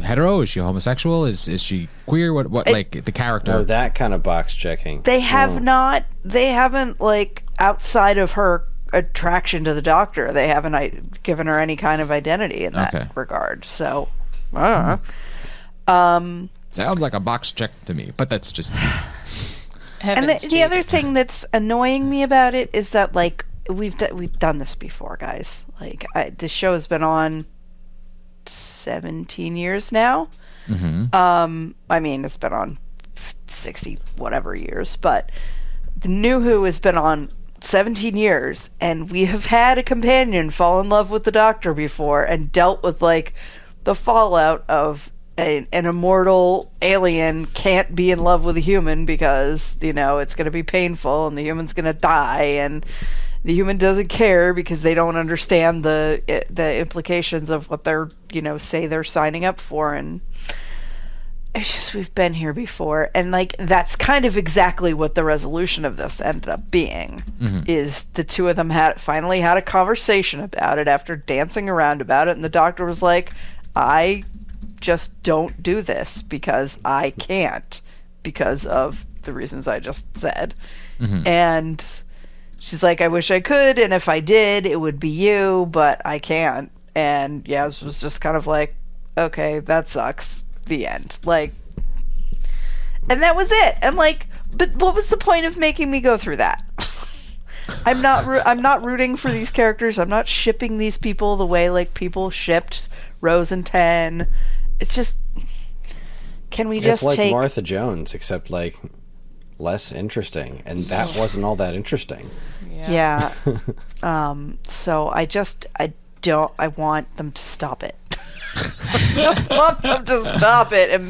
hetero? Is she homosexual? Is she queer? What like the character? oh, that kind of box checking. They haven't like outside of her attraction to the Doctor, they haven't given her any kind of identity in that regard. So I don't know. Sounds like a box check to me, but that's just me. And the other thing that's annoying me about it is that like we've done this before, guys. Like this show has been on 17 years now. I mean, it's been on 60 whatever years, but the New Who has been on 17 years, and we have had a companion fall in love with the Doctor before and dealt with like the fallout of an immortal alien can't be in love with a human because it's going to be painful and the human's going to die, and the human doesn't care because they don't understand the implications of what they're say they're signing up for. And it's just, we've been here before, and like that's kind of exactly what the resolution of this ended up being. Is the two of them finally had a conversation about it after dancing around about it, and the Doctor was like, I just don't do this because I can't, because of the reasons I just said. And she's like, I wish I could, and if I did, it would be you, but I can't. And Yaz was just kind of like, okay, that sucks. The end. Like, and that was it. I'm like, but what was the point of making me go through that? I'm not rooting for these characters. I'm not shipping these people the way like people shipped Rose and Ten. It's just, can we just like take Martha Jones, except like less interesting, and that wasn't all that interesting. Yeah. So I want them to stop it. Just want them to stop it and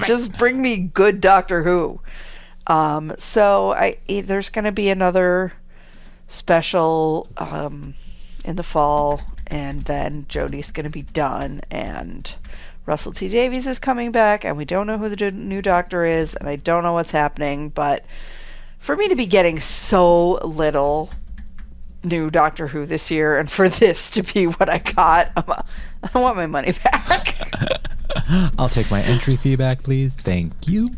just bring me good Doctor Who. So there's going to be another special in the fall, and then Jodie's going to be done, and Russell T Davies is coming back, and we don't know who the new Doctor is, and I don't know what's happening. But for me to be getting so little new Doctor Who this year, and for this to be what I got, I want my money back. I'll take my entry fee back, please. Thank you.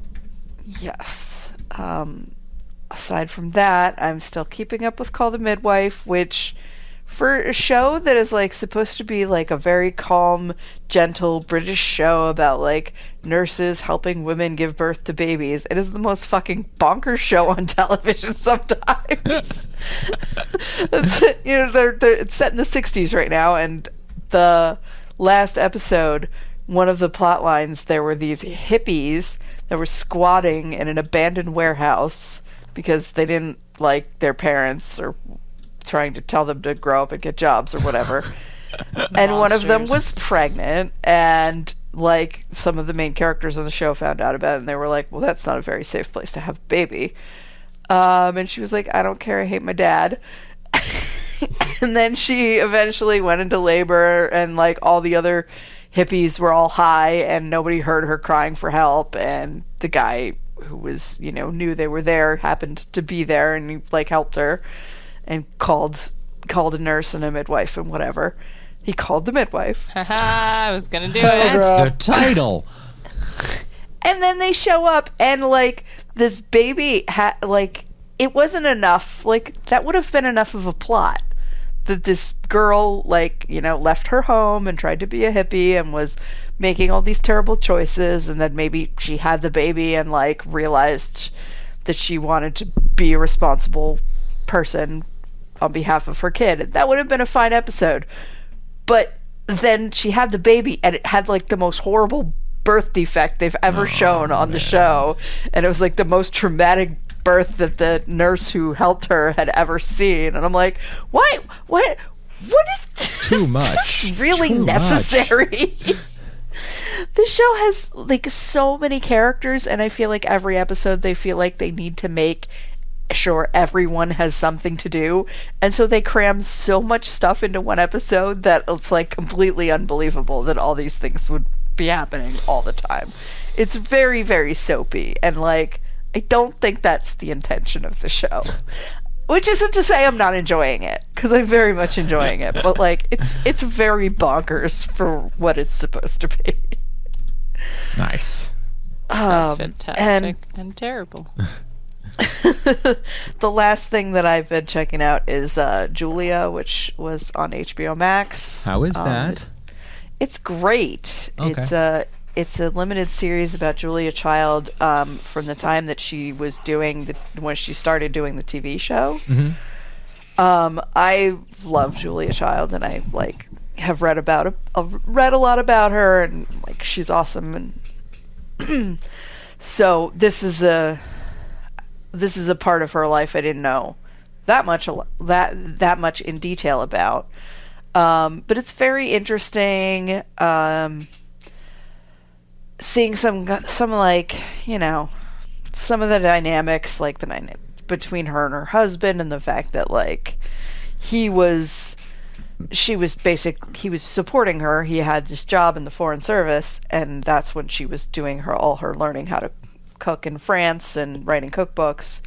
Yes. Aside from that, I'm still keeping up with Call the Midwife, which for a show that is like supposed to be like a very calm, gentle British show about like nurses helping women give birth to babies, it is the most fucking bonkers show on television sometimes. It's set in the 60s right now, and the last episode, one of the plot lines, there were these hippies that were squatting in an abandoned warehouse because they didn't like their parents or trying to tell them to grow up and get jobs or whatever. And one of them was pregnant, and like some of the main characters on the show found out about it, and they were like, well, that's not a very safe place to have a baby. And she was like, I don't care, I hate my dad. And then she eventually went into labor, and like all the other hippies were all high, and nobody heard her crying for help, and the guy who was knew they were there happened to be there, and he like helped her and called a nurse and a midwife and whatever. He called the midwife. Haha, I was gonna do it. That's the title. And then they show up, and like this baby like it wasn't enough. Like that would have been enough of a plot. that this girl, like, you know, left her home and tried to be a hippie and was making all these terrible choices, and then maybe she had the baby and, like, realized that she wanted to be a responsible person on behalf of her kid. That would have been a fine episode. But then she had the baby, and it had, like, the most horrible birth defect they've ever shown on the show. And it was, like, the most traumatic birth that the nurse who helped her had ever seen. And I'm like, what is this? Too much. Is this really Too necessary? This show has, like, so many characters, and I feel like every episode they feel like they need to make sure everyone has something to do, and so they cram so much stuff into one episode that it's, like, completely unbelievable that all these things would be happening all the time. It's very, very soapy, and, like, I don't think that's the intention of the show. Which isn't to say I'm not enjoying it, because I'm very much enjoying it. But, like, it's very bonkers for what it's supposed to be. Nice. Sounds fantastic and terrible. The last thing that I've been checking out is Julia, which was on HBO Max. How is that? It's great. Okay. It's a limited series about Julia Child from the time that she was doing when she started doing the TV show. Mm-hmm. I love Julia Child, and I, like, have read a lot about her, and, like, she's awesome. And so this is a part of her life I didn't know that much in detail about. But it's very interesting. Seeing some like, you know, some of the dynamics, like the dynamic between her and her husband, and the fact that, like, he was supporting her. He had this job in the Foreign Service, and that's when she was doing all her learning how to cook in France and writing cookbooks.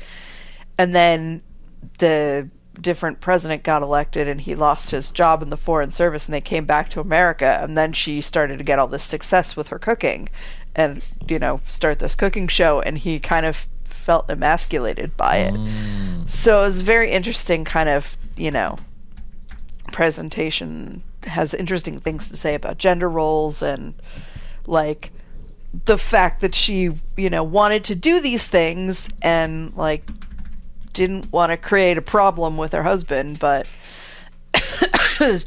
And then the different president got elected, and he lost his job in the Foreign Service, and they came back to America, and then she started to get all this success with her cooking and, you know, start this cooking show, and he kind of felt emasculated by it. So it was very interesting kind of, you know, presentation. Has interesting things to say about gender roles, and, like, the fact that she, you know, wanted to do these things and, like, didn't want to create a problem with her husband, but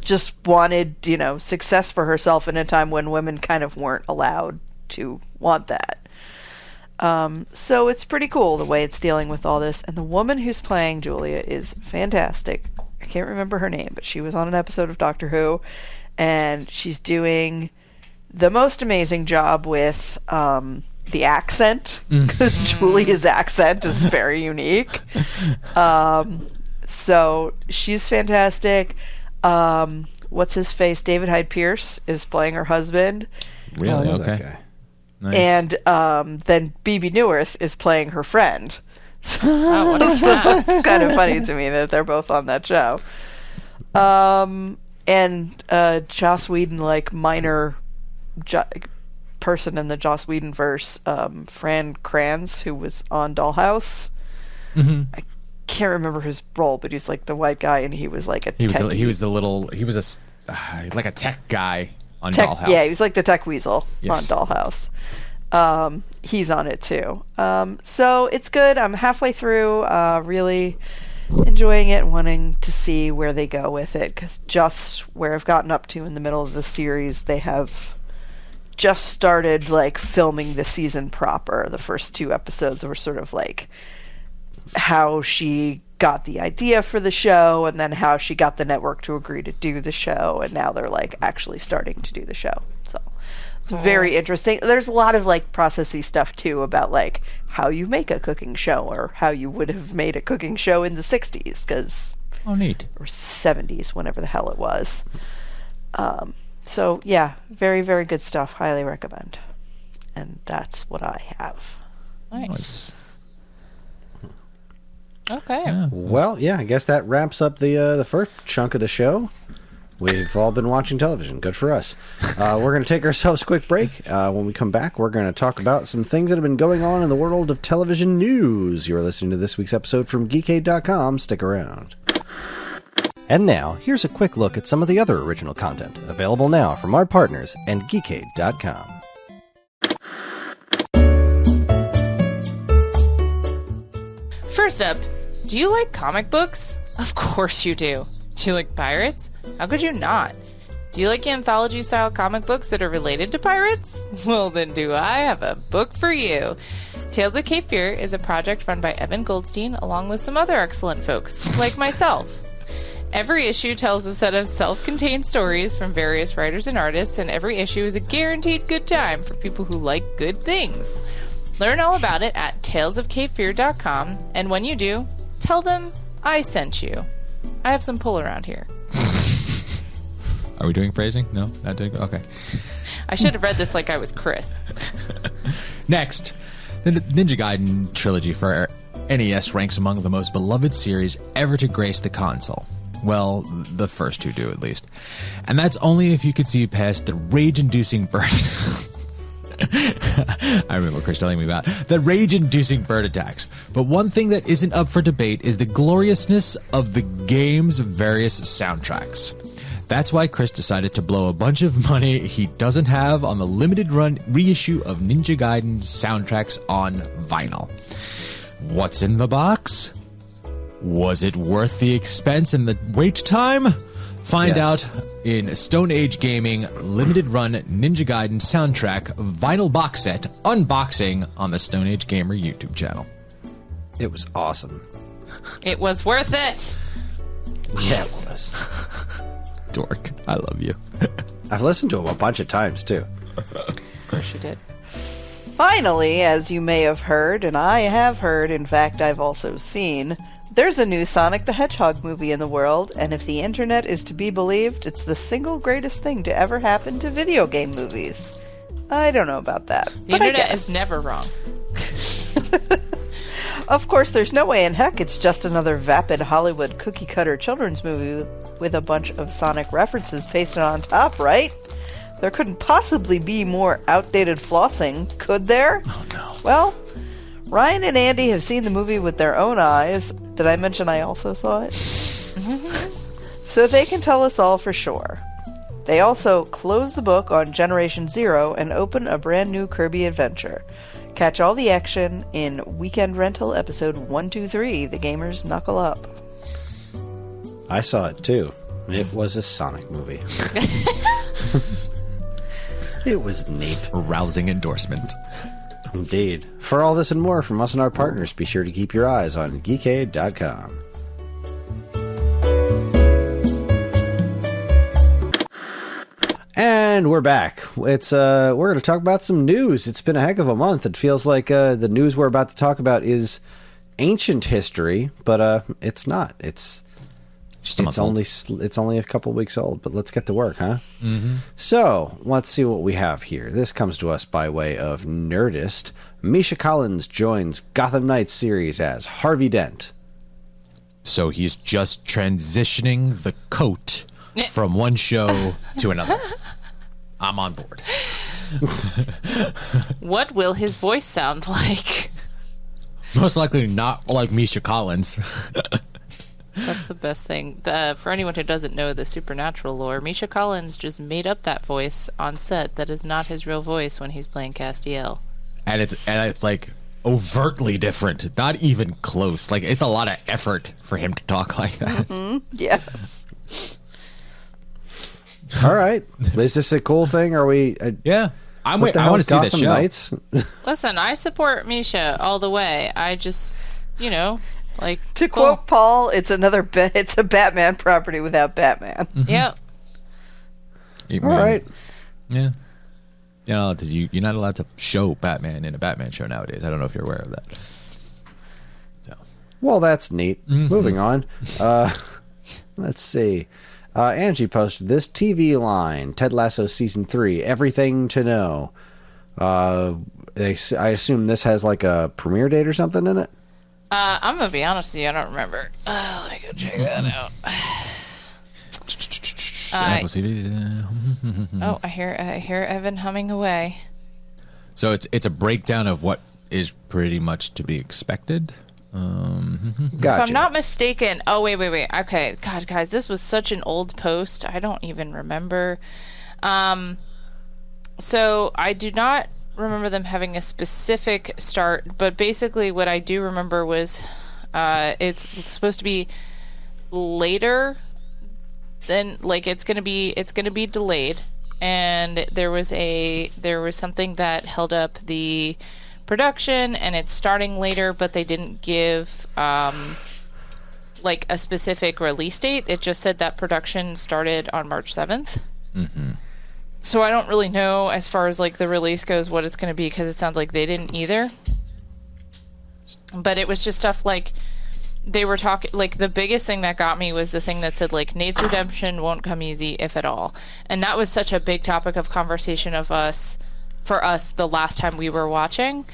just wanted, you know, success for herself in a time when women kind of weren't allowed to want that. So it's pretty cool the way it's dealing with all this. And the woman who's playing Julia is fantastic. I can't remember her name, but she was on an episode of Doctor Who, and she's doing the most amazing job with the accent, because Julia's accent is very unique. So she's fantastic. What's his face? David Hyde Pierce is playing her husband. Really? Oh, that Okay. guy. Nice. And then BB Newirth is playing her friend. So Oh, what is that? it's kind of funny to me that they're both on that show. And Joss Whedon, like, minor person in the Joss Whedon verse, Fran Kranz, who was on Dollhouse. Mm-hmm. I can't remember his role, but he's, like, the white guy, and he was like a He was techie- like a tech guy on tech, Dollhouse. yeah, he was like the tech weasel Yes. on Dollhouse. He's on it too. So it's good. I'm halfway through, really enjoying it and wanting to see where they go with it, because just where I've gotten up to in the middle of the series, they have just started, like, filming the season proper. The first 2 episodes were sort of like how she got the idea for the show, and then how she got the network to agree to do the show, and now they're, like, actually starting to do the show. So it's very interesting. There's a lot of, like, processy stuff too about, like, how you make a cooking show, or how you would have made a cooking show in the 60s, because Oh, neat. or 70s, whenever the hell it was. So yeah, very, very good stuff. Highly recommend. And that's what I have. Nice. Okay. Yeah. Well, yeah, I guess that wraps up the first chunk of the show. We've all been watching television. Good for us. We're going to take ourselves a quick break. When we come back, we're going to talk about some things that have been going on in the world of television news. You're listening to this week's episode from Geekade.com. Stick around. And now, here's a quick look at some of the other original content available now from our partners and Geekade.com. First up, do you like comic books? Of course you do. Do you like pirates? How could you not? Do you like anthology-style comic books that are related to pirates? Well, then do I have a book for you. Tales of Cape Fear is a project run by Evan Goldstein along with some other excellent folks, like myself. Every issue tells a set of self-contained stories from various writers and artists, and every issue is a guaranteed good time for people who like good things. Learn all about it at talesofcapefear.com, and when you do, tell them I sent you. I have some pull around here. Are we doing phrasing? No? Not doing... Okay. I should have read this like I was Kris. Next, the Ninja Gaiden Trilogy for NES ranks among the most beloved series ever to grace the console. Well, the first two do, at least. And that's only if you could see past the rage-inducing bird... I remember Kris telling me about the rage-inducing bird attacks. But one thing that isn't up for debate is the gloriousness of the game's various soundtracks. That's why Kris decided to blow a bunch of money he doesn't have on the limited run reissue of Ninja Gaiden soundtracks on vinyl. What's in the box? Was it worth the expense and the wait time? Find Yes. out in Stone Age Gaming limited run Ninja Gaiden soundtrack vinyl box set unboxing on the Stone Age Gamer YouTube channel. It was awesome. It was worth it. Yeah, it was. Dork, I love you. I've listened to him a bunch of times, too. Of course you did. Finally, as you may have heard, and I have heard, in fact I've also seen, there's a new Sonic the Hedgehog movie in the world, and if the internet is to be believed, it's the single greatest thing to ever happen to video game movies. I don't know about that. The internet is never wrong. Of course, there's no way in heck it's just another vapid Hollywood cookie-cutter children's movie with a bunch of Sonic references pasted on top, right? There couldn't possibly be more outdated flossing, could there? Oh, no. Well, Ryan and Andy have seen the movie with their own eyes. Did I mention I also saw it? So they can tell us all for sure. They also close the book on Generation Zero and open a brand new Kirby adventure. Catch all the action in Weekend Rental episode 123, The Gamers Knuckle Up. I saw it, too. It was a Sonic movie. It was neat. A rousing endorsement. Indeed. For all this and more from us and our partners, be sure to keep your eyes on Geekade.com. And we're back. It's we're going to talk about some news. It's been a heck of a month. It feels like the news we're about to talk about is ancient history, but it's not. It's Just a month old. it's only a couple weeks old. But let's get to work, huh? Mm-hmm. So let's see what we have here. This comes to us by way of Nerdist. Misha Collins joins Gotham Knights series as Harvey Dent. So he's just transitioning the coat from one show to another. I'm on board. What will his voice sound like? Most likely not like Misha Collins. That's the best thing. For anyone who doesn't know the supernatural lore, Misha Collins just made up that voice on set. That is not his real voice when he's playing Castiel. And it's like overtly different. Not even close. Like, it's a lot of effort for him to talk like that. Mm-hmm. Yes. All right. Is this a cool thing? Are we... Yeah. I what the want hell to is see this Gotham show. Knights? Listen, I support Misha all the way. I just, like... To quote Paul, it's it's a Batman property without Batman. Yep. All right. Yeah. You're not allowed to show Batman in a Batman show nowadays. I don't know if you're aware of that. So. Well, that's neat. Moving on. Let's see. Angie posted this TV line, Ted Lasso Season 3, Everything to Know. I assume this has like a premiere date or something in it? I'm going to be honest with you, I don't remember. Let me go check that out. Oh, I hear Evan humming away. So it's a breakdown of what is pretty much to be expected. Gotcha. If I'm not mistaken, oh wait. Okay, God, guys, this was such an old post. I don't even remember. So I do not remember them having a specific start, but basically what I do remember was it's supposed to be later than, like, it's gonna be delayed, and there was something that held up the production, and it's starting later, but they didn't give like a specific release date. It just said that production started on March 7th. So I don't really know, as far as like the release goes, what it's going to be, because it sounds like they didn't either. But it was just stuff like they were talking, like the biggest thing that got me was the thing that said like Nate's redemption won't come easy, if at all. And that was such a big topic of conversation for us the last time we were watching,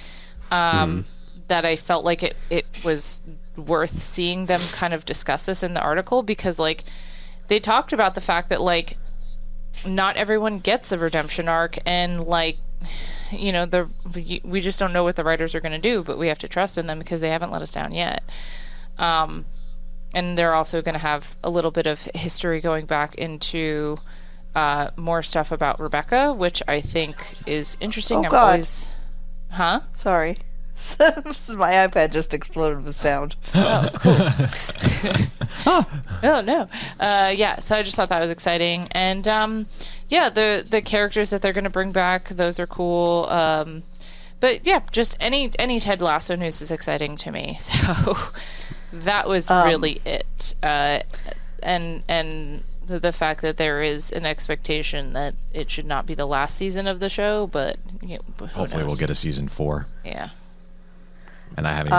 that I felt like it was worth seeing them kind of discuss this in the article, because like they talked about the fact that like not everyone gets a redemption arc, and like, you know, we just don't know what the writers are going to do, but we have to trust in them because they haven't let us down yet. And they're also going to have a little bit of history going back into more stuff about Rebecca, which I think is interesting. Oh, God. Huh? Sorry. My iPad just exploded with sound. Oh, cool. Oh, no. Yeah, so I just thought that was exciting. And, yeah, the characters that they're going to bring back, those are cool. But, yeah, just any Ted Lasso news is exciting to me. So that was really it. And the fact that there is an expectation that it should not be the last season of the show, but you know, Hopefully we'll get a season 4. Yeah. And I haven't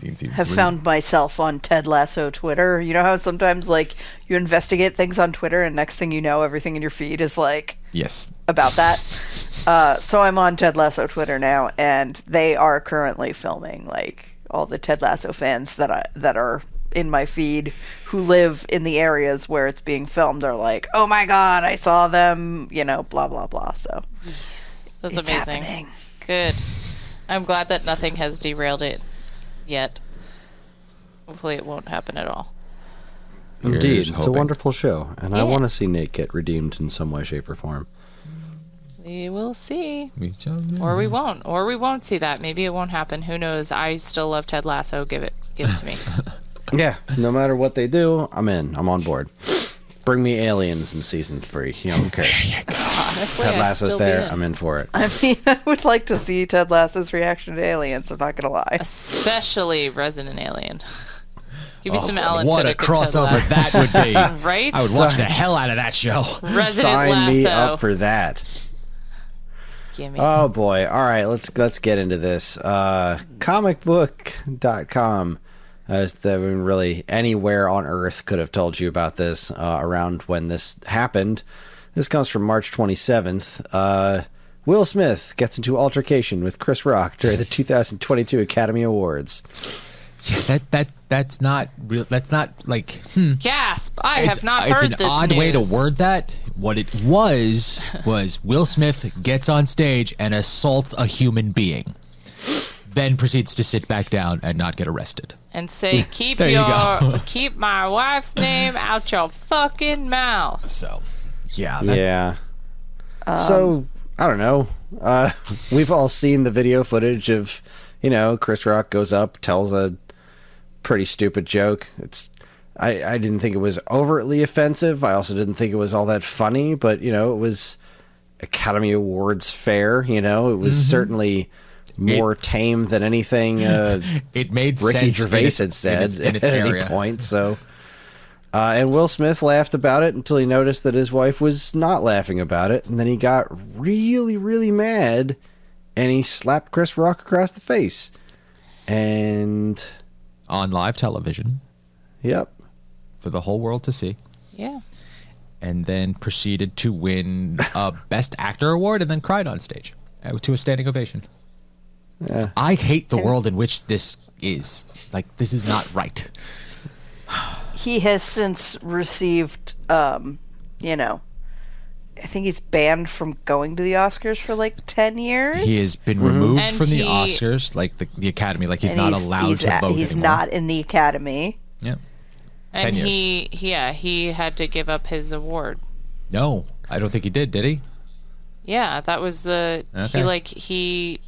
seen season have 3. found myself on Ted Lasso Twitter. You know how sometimes like you investigate things on Twitter and next thing you know everything in your feed is like Yes. about that. So I'm on Ted Lasso Twitter now, and they are currently filming like all the Ted Lasso fans that are in my feed who live in the areas where it's being filmed are like, oh my God, I saw them, you know, blah blah blah. So That's it's amazing. happening. Good. I'm glad that nothing has derailed it yet. Hopefully it won't happen at all. Indeed, Here's it's a hoping. wonderful show, and I Yeah. want to see Nate get redeemed in some way, shape, or form. We will see. We shall know. Or we won't. Or we won't see that. Maybe it won't happen. Who knows? I still love Ted Lasso. Give it to me. Yeah, no matter what they do, I'm in. I'm on board. Bring me aliens in season 3. You know, who cares? Honestly, Ted I'd Lasso's still be there. in. I'm in for it. I mean, I would like to see Ted Lasso's reaction to aliens. I'm not gonna lie. Especially Resident Alien. Give me some Alan What a Tudyk and Ted crossover Lasso. that would be. Right? I would watch the hell out of that show. Resident Sign Lasso. me up for that. Gimme. Oh boy! All right, let's get into this. Comicbook.com. Really anywhere on Earth could have told you about this around when this happened. This comes from March 27th. Will Smith gets into altercation with Chris Rock during the 2022 Academy Awards. Yeah, that's not real. That's not like. Gasp! I have not It's heard an this odd way to news. word that. What it was Will Smith gets on stage and assaults a human being, then proceeds to sit back down and not get arrested. And say, keep There you go. keep my wife's name out your fucking mouth. So, yeah, Yeah. So, I don't know. We've all seen the video footage of, Chris Rock goes up, tells a pretty stupid joke. I didn't think it was overtly offensive. I also didn't think it was all that funny, but, it was Academy Awards fare, it was certainly more tame than anything it made Ricky sense Gervais in its- had said in its at any area. point. So, and Will Smith laughed about it until he noticed that his wife was not laughing about it, and then he got really, really mad, and he slapped Chris Rock across the face. And on live television yep, for the whole world to see. Yeah. And then proceeded to win a Best Actor award and then cried on stage to a standing ovation. Yeah. I hate the world in which this is. Like, this is not right. He has since received, I think he's banned from going to the Oscars for like 10 years. He has been removed And from the he- Oscars, like the Academy. Like he's And not allowed to vote He's anymore. not in the Academy. Yeah. And 10 years. he had to give up his award. No, I don't think he did he? Yeah, that was the Okay. he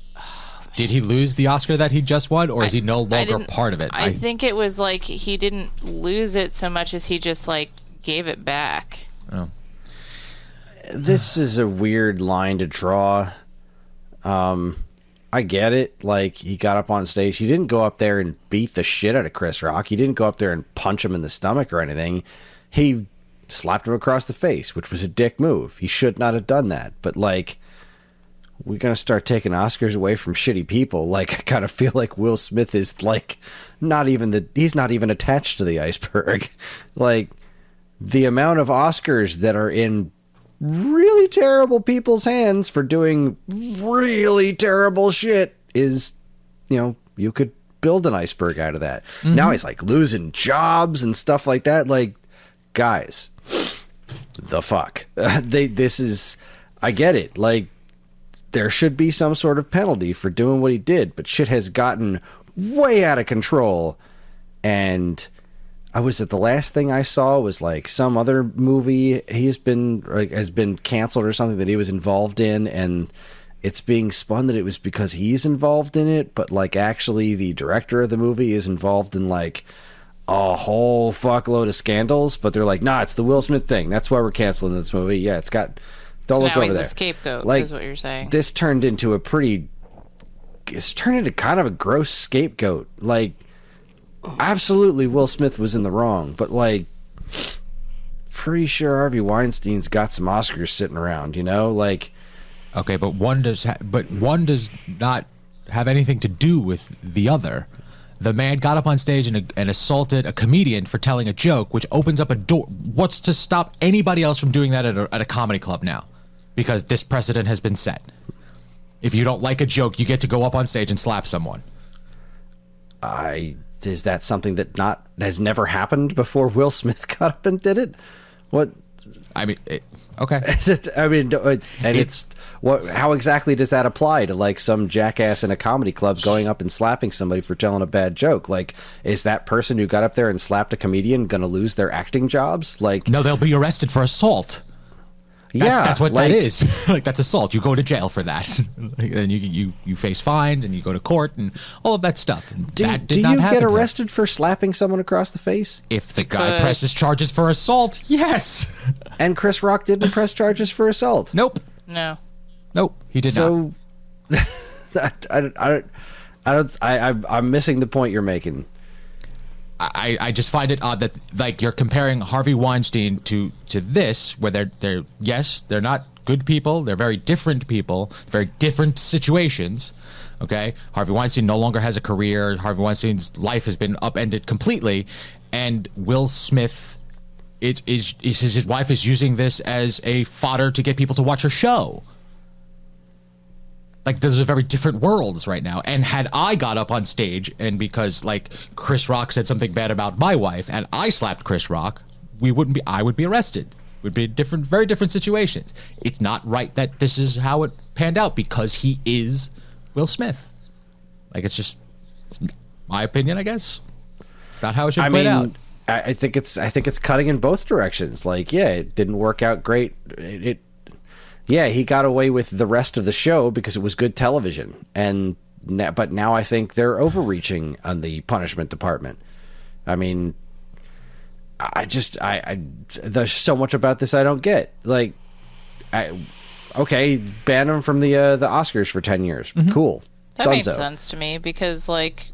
Did he lose the Oscar that he just won, or is he no longer didn't- part of it? I think it was like he didn't lose it so much as he just like gave it back. Oh. This is a weird line to draw. I get it. Like, he got up on stage. He didn't go up there and beat the shit out of Chris Rock. He didn't go up there and punch him in the stomach or anything. He slapped him across the face, which was a dick move. He should not have done that. But, like, we're going to start taking Oscars away from shitty people. Like, I kind of feel like Will Smith is, like, he's not even attached to the iceberg. Like, the amount of Oscars that are in really terrible people's hands for doing really terrible shit is, you could build an iceberg out of that. Now he's like losing jobs and stuff like that. Like, guys, the fuck? I get it. Like, there should be some sort of penalty for doing what he did, but shit has gotten way out of control. And the last thing I saw was like some other movie has been canceled or something that he was involved in, and it's being spun that it was because he's involved in it, but like actually the director of the movie is involved in like a whole fuckload of scandals, but they're like, nah, it's the Will Smith thing. That's why we're canceling this movie. Yeah, don't So look now over he's there. a scapegoat, Like, is what you're saying. This turned into it's turned into kind of a gross scapegoat. Like, absolutely Will Smith was in the wrong, but like, pretty sure Harvey Weinstein's got some Oscars sitting around, like. Okay, but one does not have anything to do with the other. The man got up on stage and assaulted a comedian for telling a joke, which opens up a door. What's to stop anybody else from doing that at a comedy club now? Because this precedent has been set. If you don't like a joke, you get to go up on stage and slap someone. Is that something that has never happened before Will Smith got up and did it? What? I mean, okay. How exactly does that apply to like some jackass in a comedy club going up and slapping somebody for telling a bad joke? Like, is that person who got up there and slapped a comedian going to lose their acting jobs? Like, no, they'll be arrested for assault. That's what that is. Like, that's assault. You go to jail for that, and you face fines, and you go to court, and all of that stuff. Do you get arrested for slapping someone across the face? If the guy presses charges for assault, yes. And Chris Rock didn't press charges for assault. Nope. No. Nope. He did not. So, I'm missing the point you're making. I just find it odd that like you're comparing Harvey Weinstein to this, where they're not good people, they're very different people, very different situations. Okay, Harvey Weinstein no longer has a career. Harvey Weinstein's life has been upended completely, and Will Smith, his wife is using this as a fodder to get people to watch her show. Like, those are very different worlds right now. And had I got up on stage and because like Chris Rock said something bad about my wife and I slapped Chris Rock, I would be arrested. It would be very different situations. It's not right that this is how it panned out because he is Will Smith. Like, it's my opinion, I guess. It's not how it should play out. I think it's cutting in both directions. Like, yeah, it didn't work out great. Yeah, he got away with the rest of the show because it was good television, but now I think they're overreaching on the punishment department. I mean, there's so much about this I don't get. Like, okay, ban him from the Oscars for 10 years. Mm-hmm. Cool, that made sense to me because like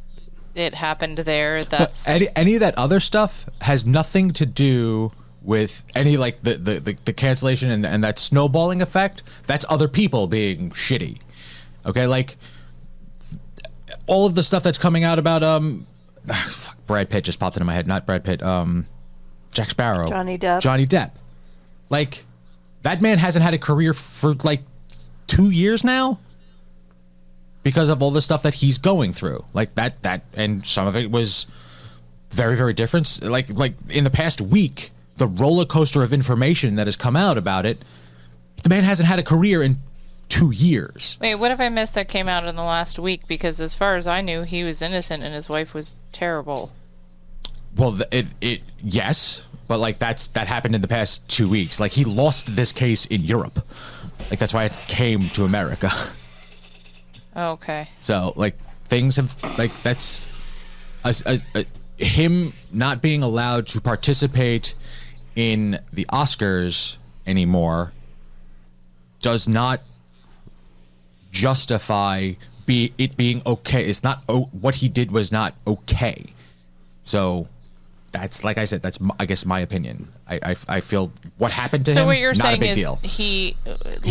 it happened there. That's any of that other stuff has nothing to do with any like the cancellation and that snowballing effect. That's other people being shitty. Okay, like all of the stuff that's coming out about Brad Pitt just popped into my head. Not Brad Pitt. Jack Sparrow. Johnny Depp. Like, that man hasn't had a career for like 2 years now because of all the stuff that he's going through. Like that and some of it was very, very different. Like in the past week, the roller coaster of information that has come out about it The man hasn't had a career in 2 years. Wait, what have I missed that came out in the last week? Because as far as I knew, he was innocent and his wife was terrible. Well, yes, but like that happened in the past 2 weeks. Like he lost this case in Europe. Like that's why it came to America. Okay. So like things have like that's him not being allowed to participate in the Oscars anymore does not justify it being okay. It's not what he did was not okay. So that's, like I said, that's I guess my opinion. I feel what happened to him. So what you're not saying a big is deal. he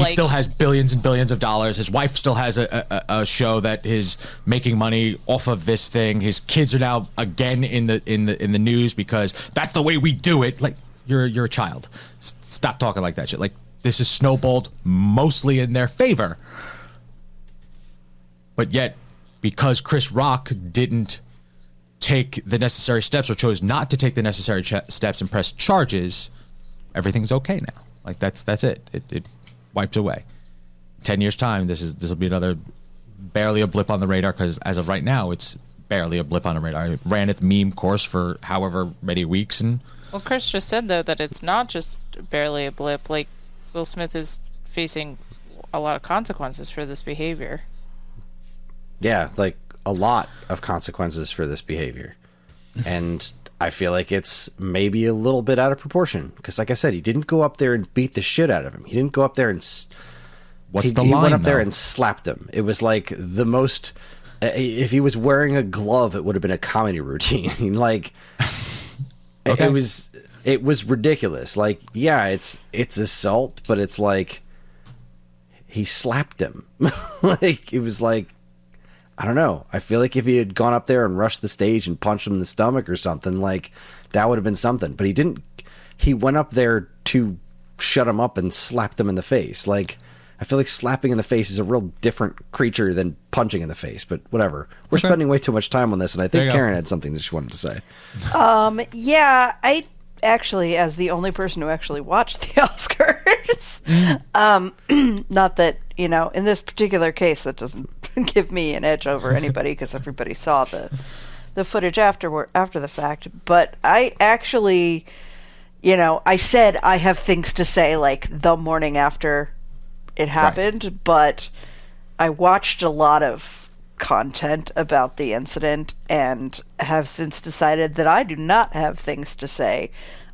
Still has billions and billions of dollars. His wife still has a show that is making money off of this thing. His kids are now again in the news because that's the way we do it. Like you're a child. Stop talking like that shit. Like this is snowballed mostly in their favor. But yet, because Chris Rock didn't take the necessary steps or chose not to take the necessary steps and press charges, everything's okay now. Like that's it. It wipes away. 10 years time, this will be another barely a blip on the radar, because as of right now, it's barely a blip on the radar. I ran its meme course for however many weeks, and well, Chris just said though that it's not just barely a blip. Like Will Smith is facing a lot of consequences for this behavior. Yeah, like a lot of consequences for this behavior. And I feel like it's maybe a little bit out of proportion. Because like I said, he didn't go up there and beat the shit out of him. He didn't go up there and... What's the line, He went up there though? And slapped him. It was like the most... if he was wearing a glove, it would have been a comedy routine. Like... Okay. It was ridiculous. Like, yeah, it's assault, but it's like... He slapped him. Like, it was like... I don't know. I feel like if he had gone up there and rushed the stage and punched him in the stomach or something, like, that would have been something. But he didn't. He went up there to shut him up and slapped him in the face. Like, I feel like slapping in the face is a real different creature than punching in the face. But whatever. We're spending way too much time on this, and I think Karen had something that she wanted to say. Yeah, I actually, as the only person who actually watched the Oscars, not that, you know, in this particular case, that doesn't give me an edge over anybody because everybody saw the footage after the fact. But I actually, you know, I said I have things to say like the morning after it happened, right. But I watched a lot of content about the incident and have since decided that I do not have things to say.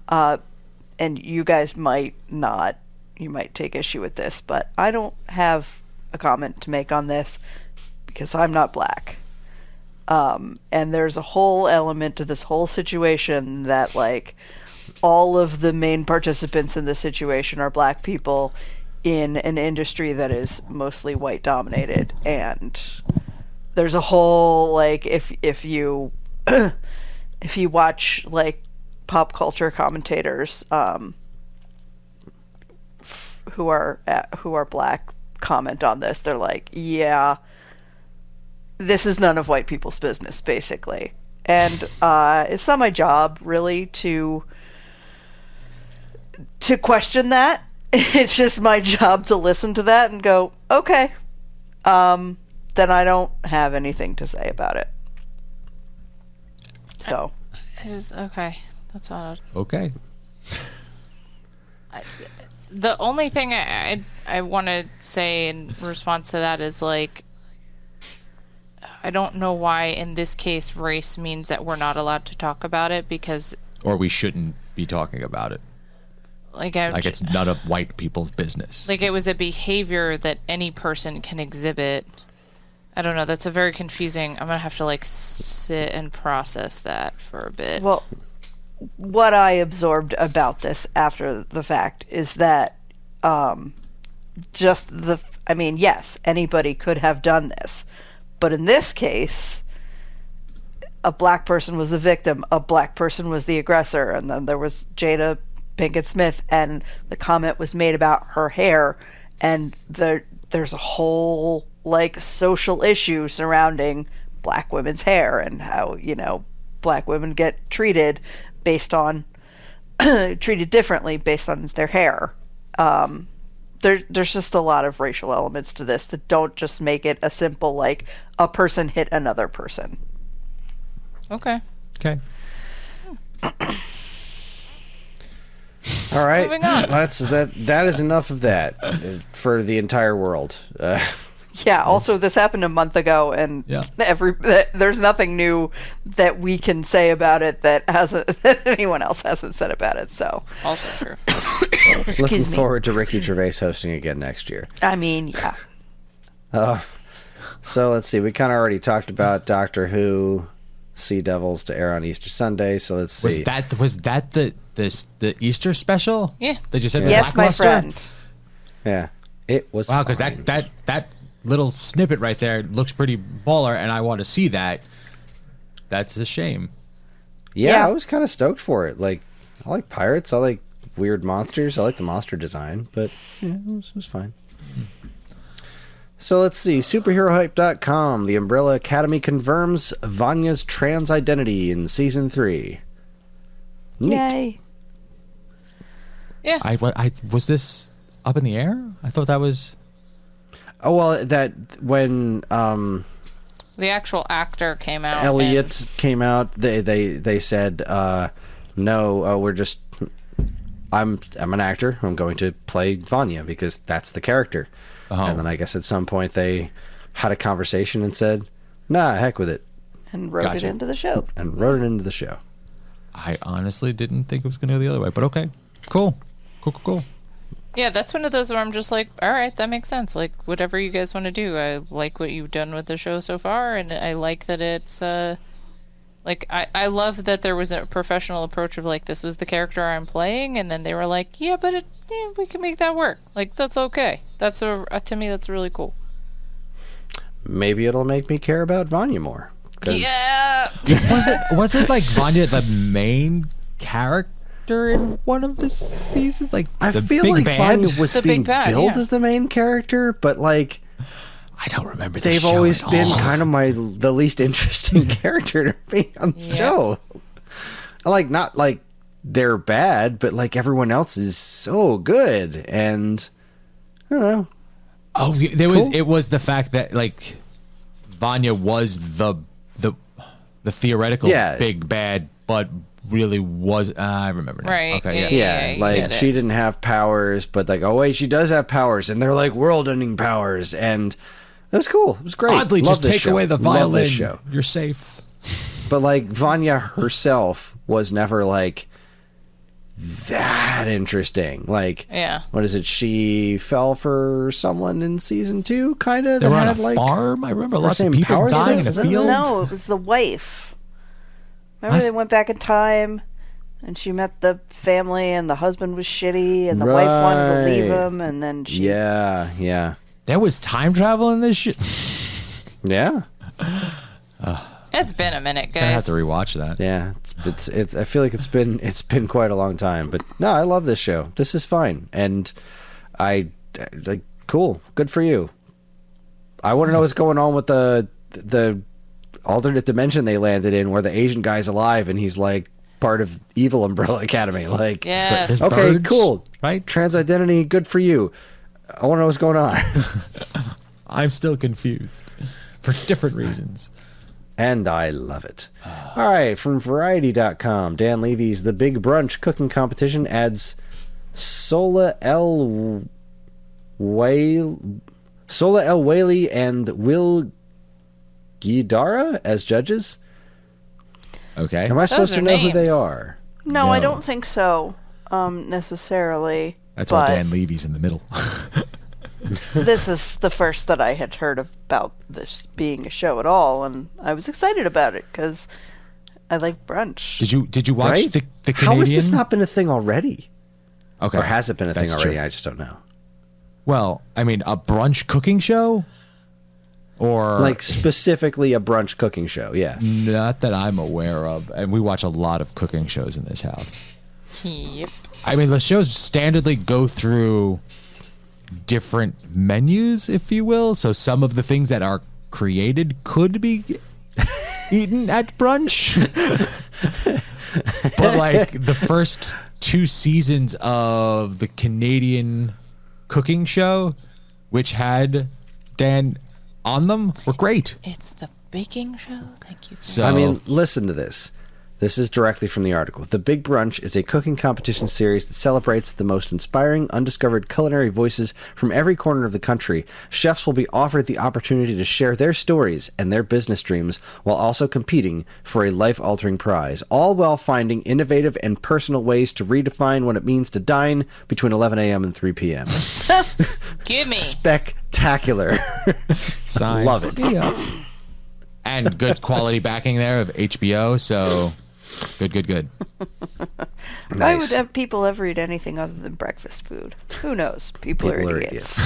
And you guys might not, you might take issue with this, but I don't have a comment to make on this because I'm not black. And there's a whole element to this whole situation that, like, all of the main participants in the situation are black people in an industry that is mostly white dominated. And there's a whole, like, if you if you watch, like, pop culture commentators who are black comment on this, they're like, yeah, this is none of white people's business, basically. And it's not my job really to question that. It's just my job to listen to that and go, okay, then I don't have anything to say about it. So okay, that's odd. Okay. The only thing I want to say in response to that is, like, I don't know why in this case race means that we're not allowed to talk about it, because... Or we shouldn't be talking about it. Like it's none of white people's business. Like, it was a behavior that any person can exhibit. I don't know, that's a very confusing... I'm going to have to, like, sit and process that for a bit. Well, what I absorbed about this after the fact is that yes, anybody could have done this. But in this case, a black person was the victim, a black person was the aggressor, and then there was Jada Pinkett Smith, and the comment was made about her hair, and there's a whole, like, social issue surrounding black women's hair and how, you know, black women get treated based on treated differently based on their hair. there's just a lot of racial elements to this that don't just make it a simple like a person hit another person. Okay. Okay. All right, Moving on. that is enough of that for the entire world. Yeah. Also, this happened a month ago, and Yeah. there's nothing new that we can say about it that anyone else hasn't said about it. So, Also true. Looking excuse me. forward to Ricky Gervais hosting again next year. I mean, yeah. So let's see. We kind of already talked about Doctor Who, Sea Devils to air on Easter Sunday. So let's see. Was that the Easter special? Yeah. That you said Yes, was my lackluster? friend. Yeah, it was. Wow, because fine. that little snippet right there looks pretty baller, and I want to see that. That's a shame. Yeah, Yeah. I was kind of stoked for it. Like, I like pirates. I like weird monsters. I like the monster design, but yeah, it was fine. So let's see. Superherohype.com. The Umbrella Academy confirms Vanya's trans identity in season 3. Neat. Yay. Yeah. I was this up in the air? I thought that was. Oh well, that when The actual actor came out. Elliot came out, they said no, we're just I'm an actor. I'm going to play Vanya because that's the character. And then I guess at some point they had a conversation and said, "Nah, heck with it," And wrote it Gotcha. into the show. and wrote it into the show. I honestly didn't think it was going to go the other way, but okay. Cool. Yeah, that's one of those where I'm just like, all right, that makes sense. Like, whatever you guys want to do. I like what you've done with the show so far, and I like that it's, like, I love that there was a professional approach of, like, this was the character I'm playing, and then they were like, yeah, but we can make that work. Like, that's okay. That's, to me, that's really cool. Maybe it'll make me care about Vanya more. 'Cause Yeah! Was it like Vanya the main character in one of the seasons? Like I the feel big like bad? Vanya was The being big bad, billed yeah. as the main character, but like I don't remember. The they've show always at been all. kind of the least interesting character to be on the Yep. show. Like not like they're bad, but like everyone else is so good, and I don't know. Oh, there was. It was the fact that like Vanya was the theoretical Yeah. big bad, but really was. I remember now. Right, Okay. yeah. Yeah, you like get it. she didn't have powers, but like, oh wait, she does have powers, and they're like world-ending powers, and it was cool. It was great. Oddly, Love just this take show. away the Love violin. this show. You're safe. But like Vanya herself was never like that interesting. Like, Yeah. what is it? She fell for someone in season 2, kind of. They That were on had a like farm. I remember lots of same people power dying in a set? field. No, it was the wife. Remember What? they went back in time and she met the family and the husband was shitty and the wife wanted to leave Right. him and then she... Yeah. There was time travel in this shit. Yeah. It's been a minute, I have guys. to rewatch that. Yeah, it's. I feel like it's been quite a long time, but no, I love this show. This is fine, and I like cool. Good for you. I want to know what's going on with the alternate dimension they landed in, where the Asian guy's alive and he's like part of evil Umbrella Academy. Like, Yes. There's okay, birds, cool, right? trans identity, good for you. I want to know what's going on. I'm still confused for different reasons. And I love it. All right, from Variety.com, Dan Levy's The Big Brunch Cooking Competition adds Sola El Whaley and Will Guidara as judges. Okay. Am I supposed are to know who they names. are? No, I No. don't think so, necessarily. That's why but Dan Levy's in the middle. this is the first that I had heard about this being a show at all, and I was excited about it because I like brunch. Did you watch Right? the Canadian? How has this not been a thing already? Okay. Or has it been a thing That's already? true. I just don't know. Well, I mean, a brunch cooking show, or Like specifically a brunch cooking show, yeah. not that I'm aware of. And we watch a lot of cooking shows in this house. Yep. I mean, the shows standardly go through different menus, if you will. So some of the things that are created could be eaten at brunch. But like the first 2 seasons of the Canadian cooking show, which had Dan on them, were great. It's the baking show. Thank you. So I mean, listen to this. This is directly from the article. The Big Brunch is a cooking competition series that celebrates the most inspiring, undiscovered culinary voices from every corner of the country. Chefs will be offered the opportunity to share their stories and their business dreams while also competing for a life-altering prize, all while finding innovative and personal ways to redefine what it means to dine between 11 a.m. and 3 p.m. Give me. Spectacular. Sign. Love it. Yeah. And good quality backing there of HBO, so good. Why would Nice. have people ever eat anything other than breakfast food? Who knows? People are idiots.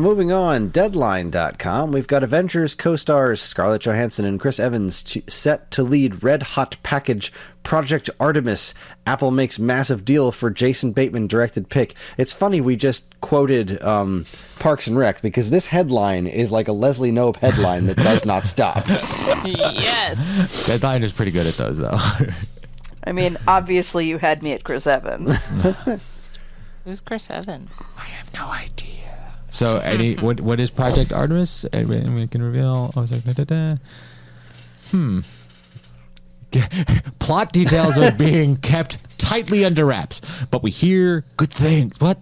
Moving on, Deadline.com. We've got Avengers co-stars Scarlett Johansson and Chris Evans set to lead Red Hot package Project Artemis. Apple makes massive deal for Jason Bateman-directed pick. It's funny we just quoted Parks and Rec because this headline is like a Leslie Knope headline that does not stop. Yes. Deadline is pretty good at those, though. I mean, obviously you had me at Chris Evans. Who's Chris Evans? I have no idea. So, what is Project Artemis? And we can reveal. I was like, Plot details are being kept tightly under wraps, but we hear good things. What?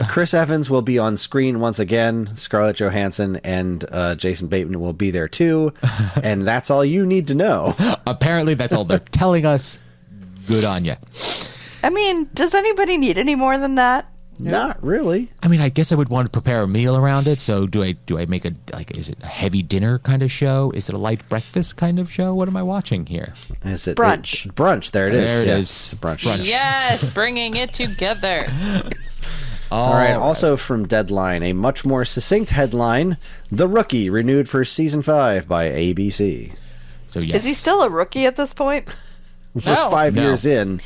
Chris Evans will be on screen once again. Scarlett Johansson and Jason Bateman will be there too. And that's all you need to know. Apparently, that's all they're telling us. Good on ya. I mean, does anybody need any more than that? Not really. I mean, I guess I would want to prepare a meal around it. So do I make is it a heavy dinner kind of show? Is it a light breakfast kind of show? What am I watching here? Is it Brunch. Brunch. There it is. There it Yeah, is. It's a brunch. Yes, bringing it together. All right. Also from Deadline, a much more succinct headline: The Rookie renewed for season 5 by ABC. So yes. Is he still a rookie at this point? We're No. 5 No. years in.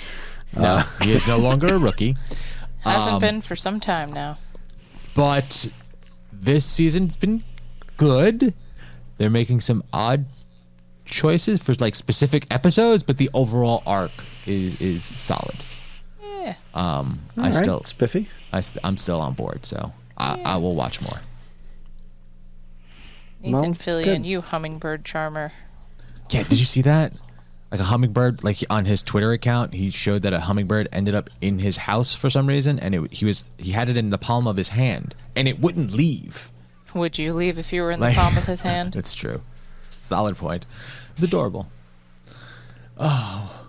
No, he is no longer a rookie. Hasn't been for some time now. But this season's been good. They're making some odd choices for like specific episodes, but the overall arc is solid. Yeah. All right, spiffy. I'm still on board, so I will watch more. Nathan Well, Fillion, good. you hummingbird charmer. Yeah, did you see that? Like a hummingbird, like on his Twitter account, he showed that a hummingbird ended up in his house for some reason, and he had it in the palm of his hand, and it wouldn't leave. Would you leave if you were in the Like- palm of his hand? It's true. Solid point. It's adorable. Oh,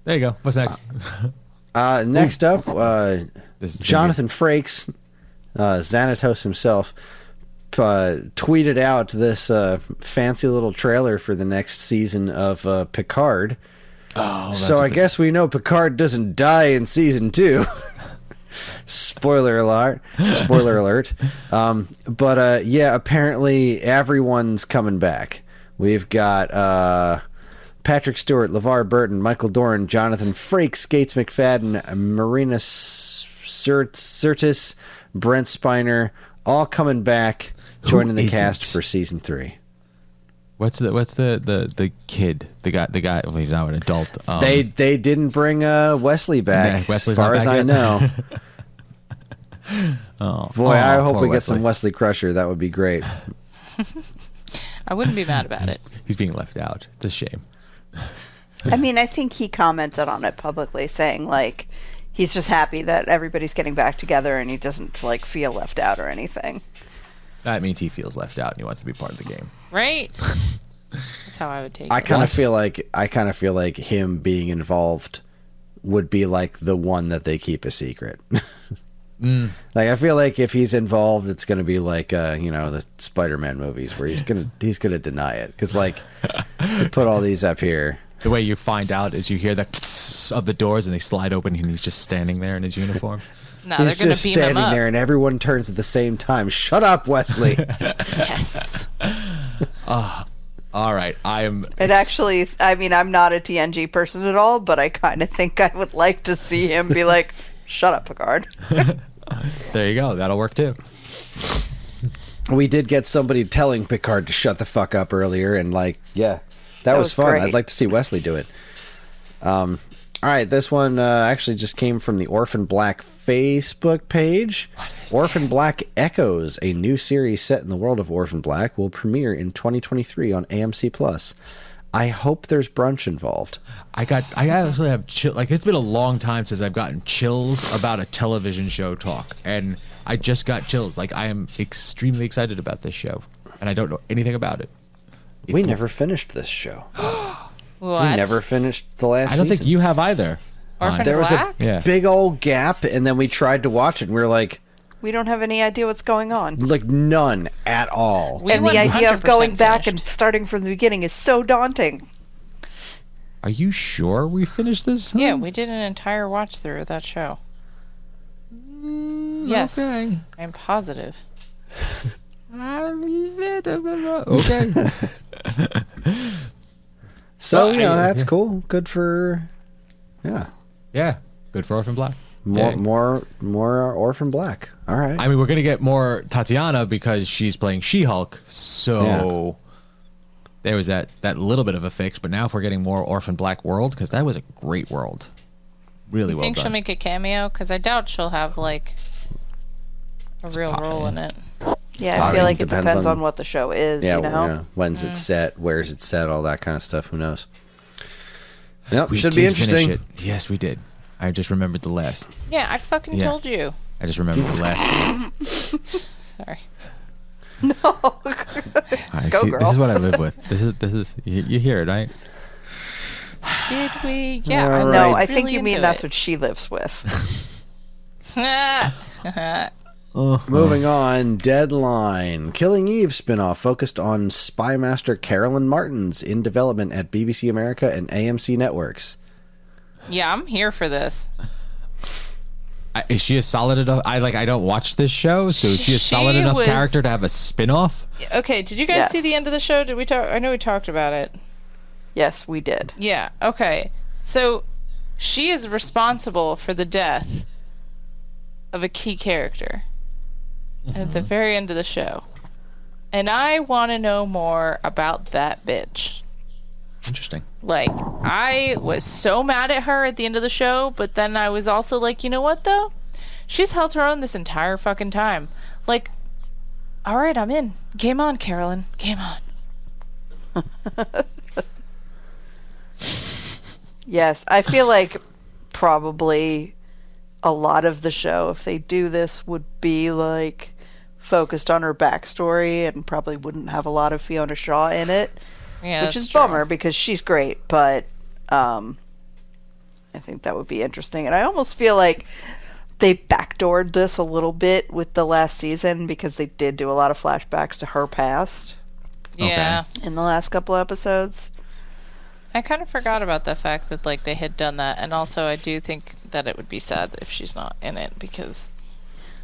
there you go. What's next? Next up, This is Jonathan Frakes, Xanatos himself, tweeted out this fancy little trailer for the next season of Picard. Oh, So I guess we know Picard doesn't die in season 2. Spoiler alert. Yeah, apparently everyone's coming back. We've got Patrick Stewart, LeVar Burton, Michael Dorn, Jonathan Frakes, Gates McFadden, Marina Sirtis, Brent Spiner, all coming back, joining the isn't? cast for season 3. What's the kid? The guy. Well, he's now an adult. They didn't bring Wesley back, Yeah, Wesley's as far not as back I yet? know. Boy, I hope poor we get some Wesley. Wesley Crusher. That would be great. I wouldn't be mad about it. He's being left out. It's a shame. I mean, I think he commented on it publicly, saying like he's just happy that everybody's getting back together and he doesn't like feel left out or anything. That means he feels left out and he wants to be part of the game. Right? That's how I would take I it. kind of feel like him being involved would be like the one that they keep a secret. Like I feel like if he's involved, it's going to be like the Spider-Man movies where he's gonna deny it because like they put all these up here. The way you find out is you hear the tss of the doors and they slide open and he's just standing there in his uniform. No, they're He's going just to beam him standing up. there, and everyone turns at the same time. Shut up, Wesley. Yes. All right, It actually, I mean, I'm not a TNG person at all, but I kind of think I would like to see him be like, "Shut up, Picard." There you go. That'll work too. We did get somebody telling Picard to shut the fuck up earlier, and that was fun. was great. I'd like to see Wesley do it. All All right, this one actually just came from the Orphan Black Facebook page. Orphan Black Echoes, a new series set in the world of Orphan Black, will premiere in 2023 on AMC Plus. I hope there's brunch involved. I actually have chill. Like, it's been a long time since I've gotten chills about a television show talk, and I just got chills. Like, I am extremely excited about this show, and I don't know anything about it. We never finished this show. What? We never finished the last I don't season. think you have either. Orphan There was a Black? big old gap, and then we tried to watch it, and we were like We don't have any idea what's going on. none at all. We And the idea of 100% going back and finished. starting from the beginning is so daunting. Are you sure we finished this? Yeah, we did an entire watch through of that show. Yes, Okay. I'm positive. Okay. So, Well, that's yeah. cool. Good for, Yeah. Good for Orphan Black. more Orphan Black. All right. I mean, we're gonna get more Tatiana because she's playing She-Hulk. So there was that little bit of a fix. But now if we're getting more Orphan Black world, because that was a great world, really You well think done. she'll make a cameo? Because I doubt she'll have like a real role in it. Yeah, I Probably feel like it depends depends on- on what the show is, yeah, you know? yeah. When's it set? Where's it set? All that kind of stuff. Who knows? Yep, We should did be finish interesting. it. Yes, we did. I just remembered the last. Yeah, I fucking Yeah. told you. I just remembered the last. Sorry. No. I Go, see, girl. this is what I live with. This is you hear it, right? Did we? Yeah, All I right. No, was I think really you mean into that's it. what she lives with. Moving on, Deadline. Killing Eve spinoff focused on Spy Master Carolyn Martins in development at BBC America and AMC Networks. Yeah, I'm here for this. Is she a solid enough? I don't watch this show, so is she a solid She enough was- character to have a spin-off? Okay, did you guys Yes. see the end of the show? Did we talk? I know we talked about it. Yes, we did. Yeah, okay. So she is responsible for the death of a key character at the very end of the show. And I want to know more about that bitch. Interesting. Like, I was so mad at her at the end of the show, but then I was also like, you know what, though? She's held her own this entire fucking time. Like, all right, I'm in. Game on, Carolyn. Game on. Yes, I feel like probably a lot of the show, if they do this, would be like focused on her backstory and probably wouldn't have a lot of Fiona Shaw in it, Yeah, which that's is true. bummer because she's great. But I think that would be interesting, and I almost feel like they backdoored this a little bit with the last season because they did do a lot of flashbacks to her past Yeah. in the last couple episodes. I kind of forgot about the fact that like they had done that, and also I do think that it would be sad if she's not in it because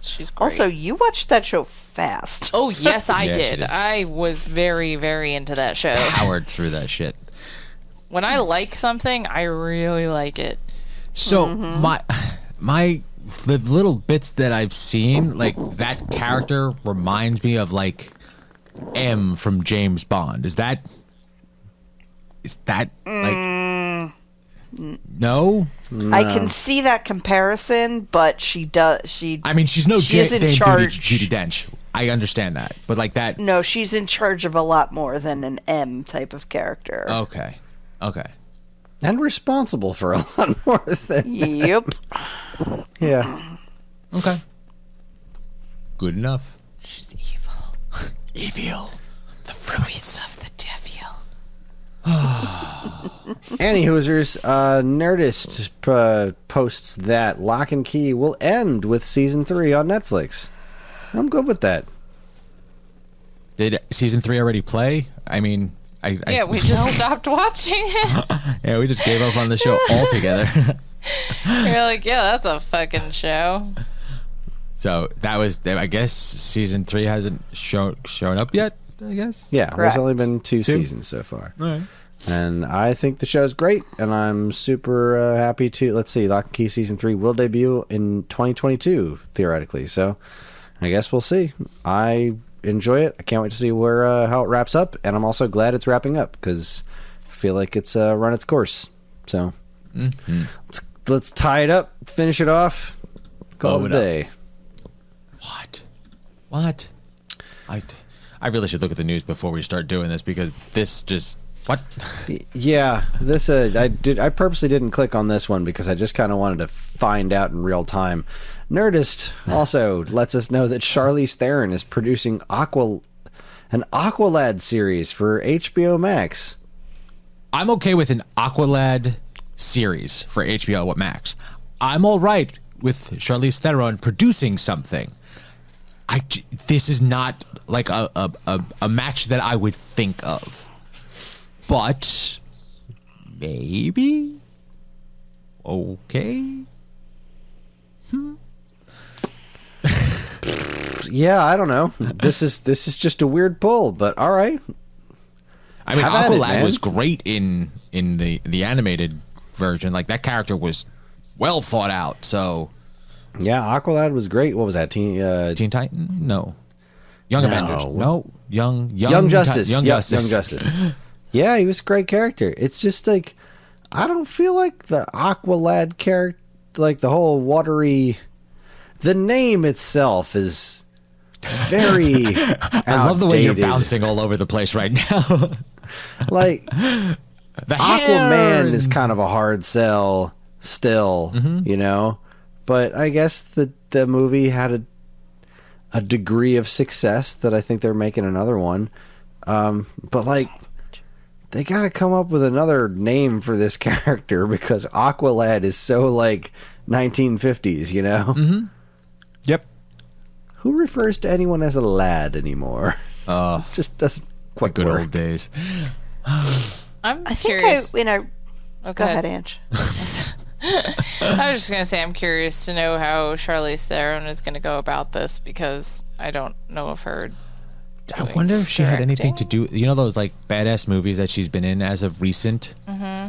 she's great. Also, you watched that show fast. oh yes, I Yeah, she did. did. I was very, very into that show. Powered through that shit. When I like something, I really like it. So the little bits that I've seen, like that character reminds me of like M from James Bond. Is that like no? I can see that comparison, but she does. I mean, she's no She is in Dame charge. Judy Dench. I understand that, but like that. No, she's in charge of a lot more than an M type of character. Okay. And responsible for a lot more than... Yep. Yeah. Okay. Good enough. She's evil. Evil. The fruits. Of the devil. Annie Hoosers, Nerdist posts that Lock and Key will end with season 3 on Netflix. I'm good with that. Did season 3 already play? I mean, Yeah, we just stopped watching it. yeah, we just gave up on the show altogether. You're like, yeah, that's a fucking show. So that was, I guess, season 3 hasn't shown up yet. I guess. Yeah, Correct. there's only been 2 seasons so far. All right. And I think the show's great, and I'm super happy to... Let's see, Lock and Key season 3 will debut in 2022, theoretically. So I guess we'll see. I enjoy it. I can't wait to see where how it wraps up, and I'm also glad it's wrapping up, because I feel like it's run its course. So Let's tie it up, finish it off, call it a day. What? I really should look at the news before we start doing this, because this just what? Yeah, this I purposely didn't click on this one because I just kind of wanted to find out in real time. Nerdist also lets us know that Charlize Theron is producing an Aqualad series for HBO Max. I'm okay with an Aqualad series for HBO Max. I'm all right with Charlize Theron producing something. This is not like a match that I would think of. But maybe okay. Yeah, I don't know. This is just a weird pull, but all right. I mean, Have at it, Aqualad man. was great in the animated version. Like, that character was well thought out. So Yeah, Aqualad was great. What was that? Teen Titan? No. Young No. Avengers? No. Young Justice. Young Yep, Justice. Young Justice. Yeah, he was a great character. It's just like, I don't feel like the Aqualad character, like the whole watery, the name itself is very I love the way you're outdated. bouncing all over the place right now. Like, The Aquaman hair is and- kind of a hard sell still, you know? But I guess the movie had a degree of success that I think they're making another one. But like, they got to come up with another name for this character because Aqualad is so like 1950s, you know? Yep. Who refers to anyone as a lad anymore? Just doesn't quite Good work. old days. I'm I think curious. Go ahead, Ange. I was just going to say I'm curious to know how Charlize Theron is going to go about this, because I don't know of her. I wonder if she had anything to do. You know those like badass movies that she's been in as of recent,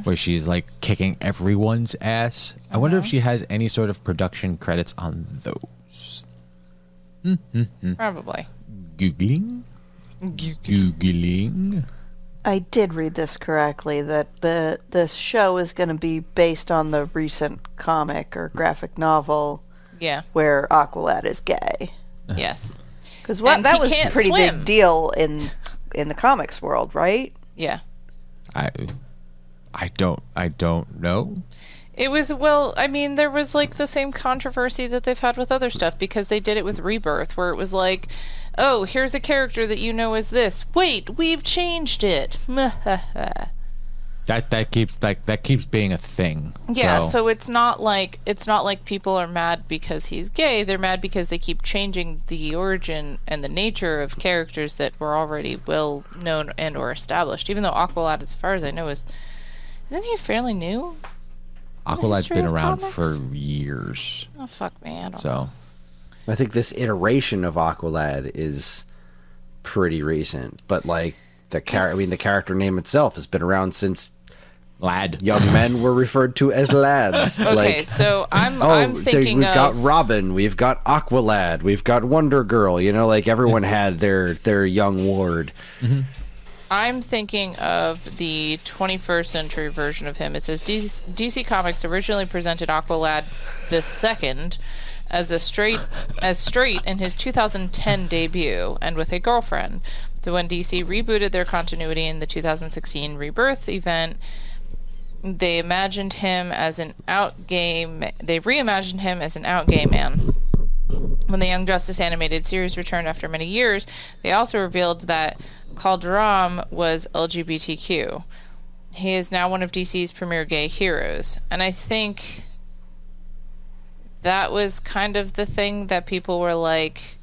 where she's like kicking everyone's ass. I wonder if she has any sort of production credits on those. Probably. Googling. I did read this correctly, that this show is going to be based on the recent comic or graphic novel Yeah. where Aqualad is gay. Yes. Because And that he was a can't pretty swim. big deal in the comics world, right? Yeah. I don't know. It was, well, I mean, there was like the same controversy that they've had with other stuff, because they did it with Rebirth, where it was like, oh, here's a character that you know as this. Wait, we've changed it. That keeps being a thing. Yeah, so it's not like people are mad because he's gay. They're mad because they keep changing the origin and the nature of characters that were already well known and or established. Even though Aqualad, as far as I know, isn't he fairly new? Aqualad's history been of around comics? for years. Oh fuck me, I don't know. So I think this iteration of Aqualad is pretty recent, but like the character name itself has been around since lad. young men were referred to as lads. Okay, like, so I'm thinking we've of got Robin, we've got Aqualad, we've got Wonder Girl. You know, like everyone had their young ward. I'm thinking of the 21st century version of him. It says DC Comics originally presented Aqualad II as straight in his 2010 debut and with a girlfriend. So when DC rebooted their continuity in the 2016 Rebirth event, they reimagined him as an out gay man. When the Young Justice animated series returned after many years, they also revealed that Kaldram was LGBTQ. He is now one of DC's premier gay heroes. And I think that was kind of the thing that people were like,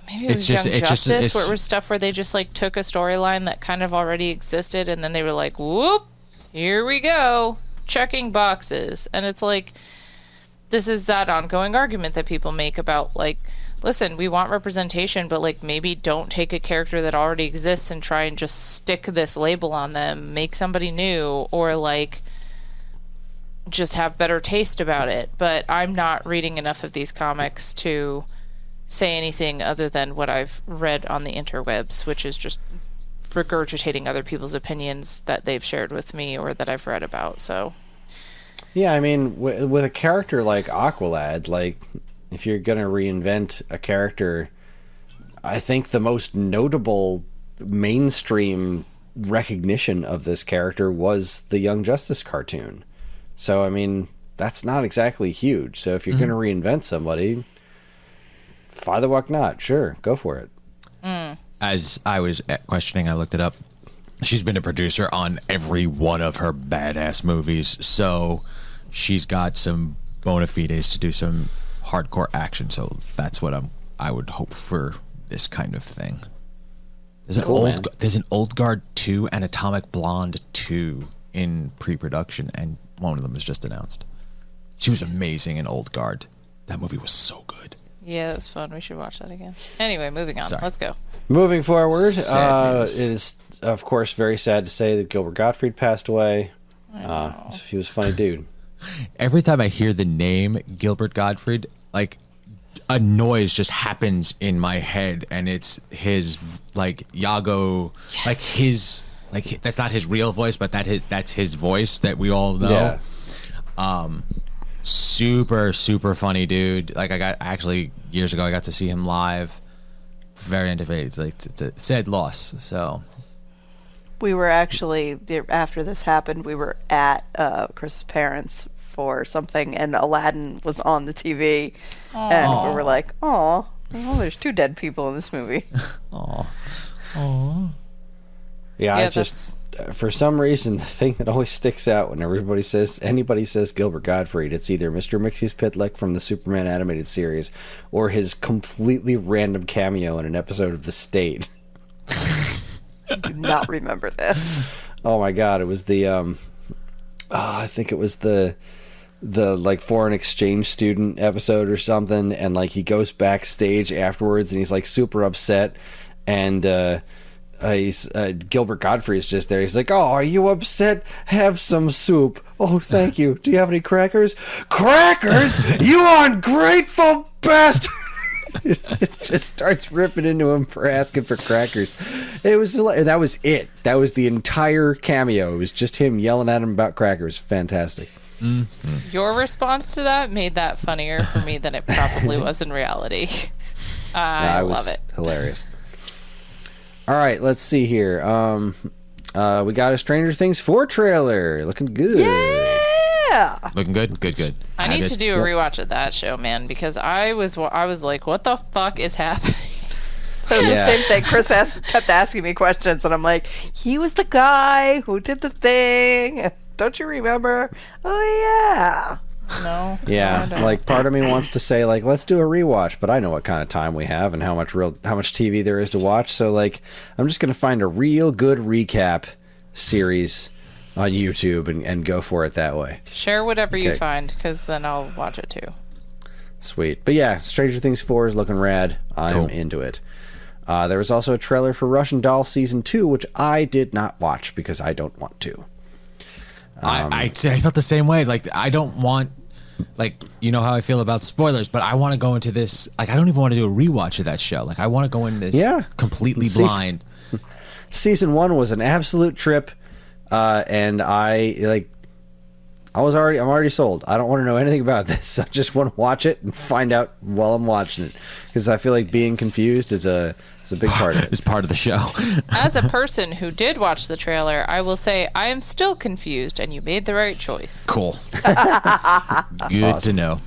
maybe it was Young Justice, where it was stuff where they just like took a storyline that kind of already existed and then they were like, whoop, here we go, checking boxes. And it's like, this is that ongoing argument that people make about like, listen, we want representation, but like maybe don't take a character that already exists and try and just stick this label on them, make somebody new, or like just have better taste about it. But I'm not reading enough of these comics to say anything other than what I've read on the interwebs, which is just regurgitating other people's opinions that they've shared with me or that I've read about. So Yeah, I mean, with a character like Aqualad, like, if you're going to reinvent a character, I think the most notable mainstream recognition of this character was the Young Justice cartoon. So, I mean, that's not exactly huge. So if you're going to reinvent somebody, why the fuck not? Sure, go for it. As I was questioning, I looked it up. She's been a producer on every one of her badass movies, so she's got some bona fides to do some hardcore action. So that's what I would hope for this kind of thing. There's an Old Guard 2 and Atomic Blonde 2 in pre-production, and one of them was just announced. She was amazing in Old Guard. That movie was so good. Yeah, that was fun. We should watch that again. Anyway, moving on. Let's go. Moving forward, it is, of course, very sad to say that Gilbert Gottfried passed away. He was a funny dude. Every time I hear the name Gilbert Gottfried, like, a noise just happens in my head, and it's his, like, Iago, like his, like, that's not his real voice, but that's his voice that we all know. Yeah. Super, super funny dude. Like, years ago, I got to see him live. Very anticipated. It's a sad loss. So we were actually, after this happened, we were at Kris's parents for something, and Aladdin was on the TV. Aww. And we were like, "Oh, well, there's 2 dead people in this movie." Aww. Yeah, I just, for some reason, the thing that always sticks out when anybody says Gilbert Gottfried, it's either Mr. Mxyzptlk from the Superman animated series or his completely random cameo in an episode of The State. I do not remember this. Oh my god, it was the I think it was the like foreign exchange student episode or something, and like he goes backstage afterwards and he's like super upset, and Gilbert Gottfried is just there. He's like, "Oh, are you upset? Have some soup. Oh, thank you. Do you have any crackers? Crackers? You ungrateful bastard!" It just starts ripping into him for asking for crackers. It was that was it. That was the entire cameo. It was just him yelling at him about crackers. Fantastic. Mm-hmm. Your response to that made that funnier for me than it probably was in reality. I love it. Hilarious. All right, let's see here. We got a Stranger Things 4 trailer. Looking good. Yeah. Looking good? Good. I need to do a rewatch of that show, man, because I was like, what the fuck is happening? It was the same thing. Kris kept asking me questions, and I'm like, he was the guy who did the thing. Don't you remember? Oh, yeah. No. Yeah, like part of me wants to say like let's do a rewatch, but I know what kind of time we have and how much TV there is to watch. So like I'm just gonna find a real good recap series on YouTube and go for it that way. Share whatever you find, because then I'll watch it too. Sweet, but yeah, Stranger Things 4 is looking rad. I'm into it. There was also a trailer for Russian Doll Season 2, which I did not watch because I don't want to. I felt the same way. Like, I don't want, like, you know how I feel about spoilers, but I want to go into this, like, I don't even want to do a rewatch of that show. Like, I want to go into this completely blind. Season 1 was an absolute trip, and I'm already sold. I don't want to know anything about this. I just want to watch it and find out while I'm watching it, because I feel like being confused is a big part of it. It's part of the show. As a person who did watch the trailer, I will say I am still confused, and you made the right choice. Cool. Good to know.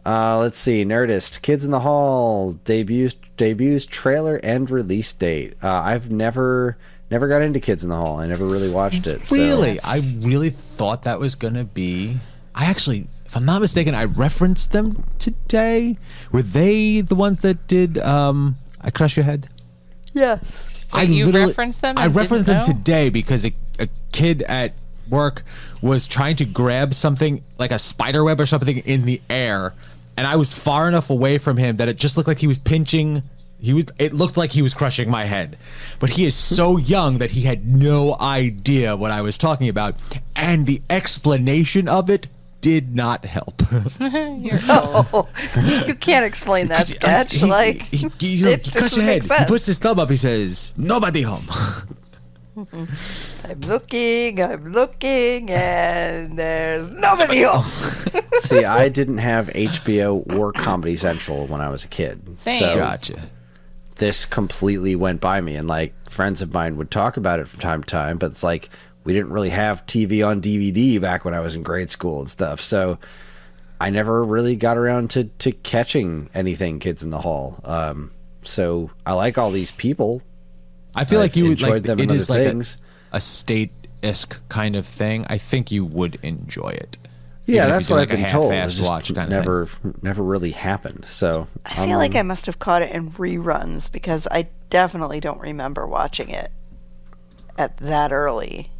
Let's see. Nerdist, Kids in the Hall debuts trailer and release date. I've never got into Kids in the Hall. I never really watched it. Really? So. I really thought that was going to be... I actually, if I'm not mistaken, I referenced them today. Were they the ones that did I Crush Your Head? Yes. Wait, you referenced them? I referenced them today because a kid at work was trying to grab something, like a spider web or something, in the air, and I was far enough away from him that it just looked like he was pinching... It looked like he was crushing my head, but he is so young that he had no idea what I was talking about, and the explanation of it did not help. You're old. You can't explain that sketch. He crushes your head. He puts his thumb up. He says, "Nobody home." I'm looking, and there's nobody home. See, I didn't have HBO or Comedy Central when I was a kid. Same. So Gotcha. this completely went by me. And, like, friends of mine would talk about it from time to time, but it's like we didn't really have TV on DVD back when I was in grade school and stuff. So I never really got around to catching anything Kids in the Hall. So I like all these people. I feel like you would enjoyed like them it and is other like things. a state-esque kind of thing. I think you would enjoy it. Yeah, Even if that's you do, what like, I've a been told. It half-assed just watch kind of never really happened. So I feel like I must have caught it in reruns because I definitely don't remember watching it at that early.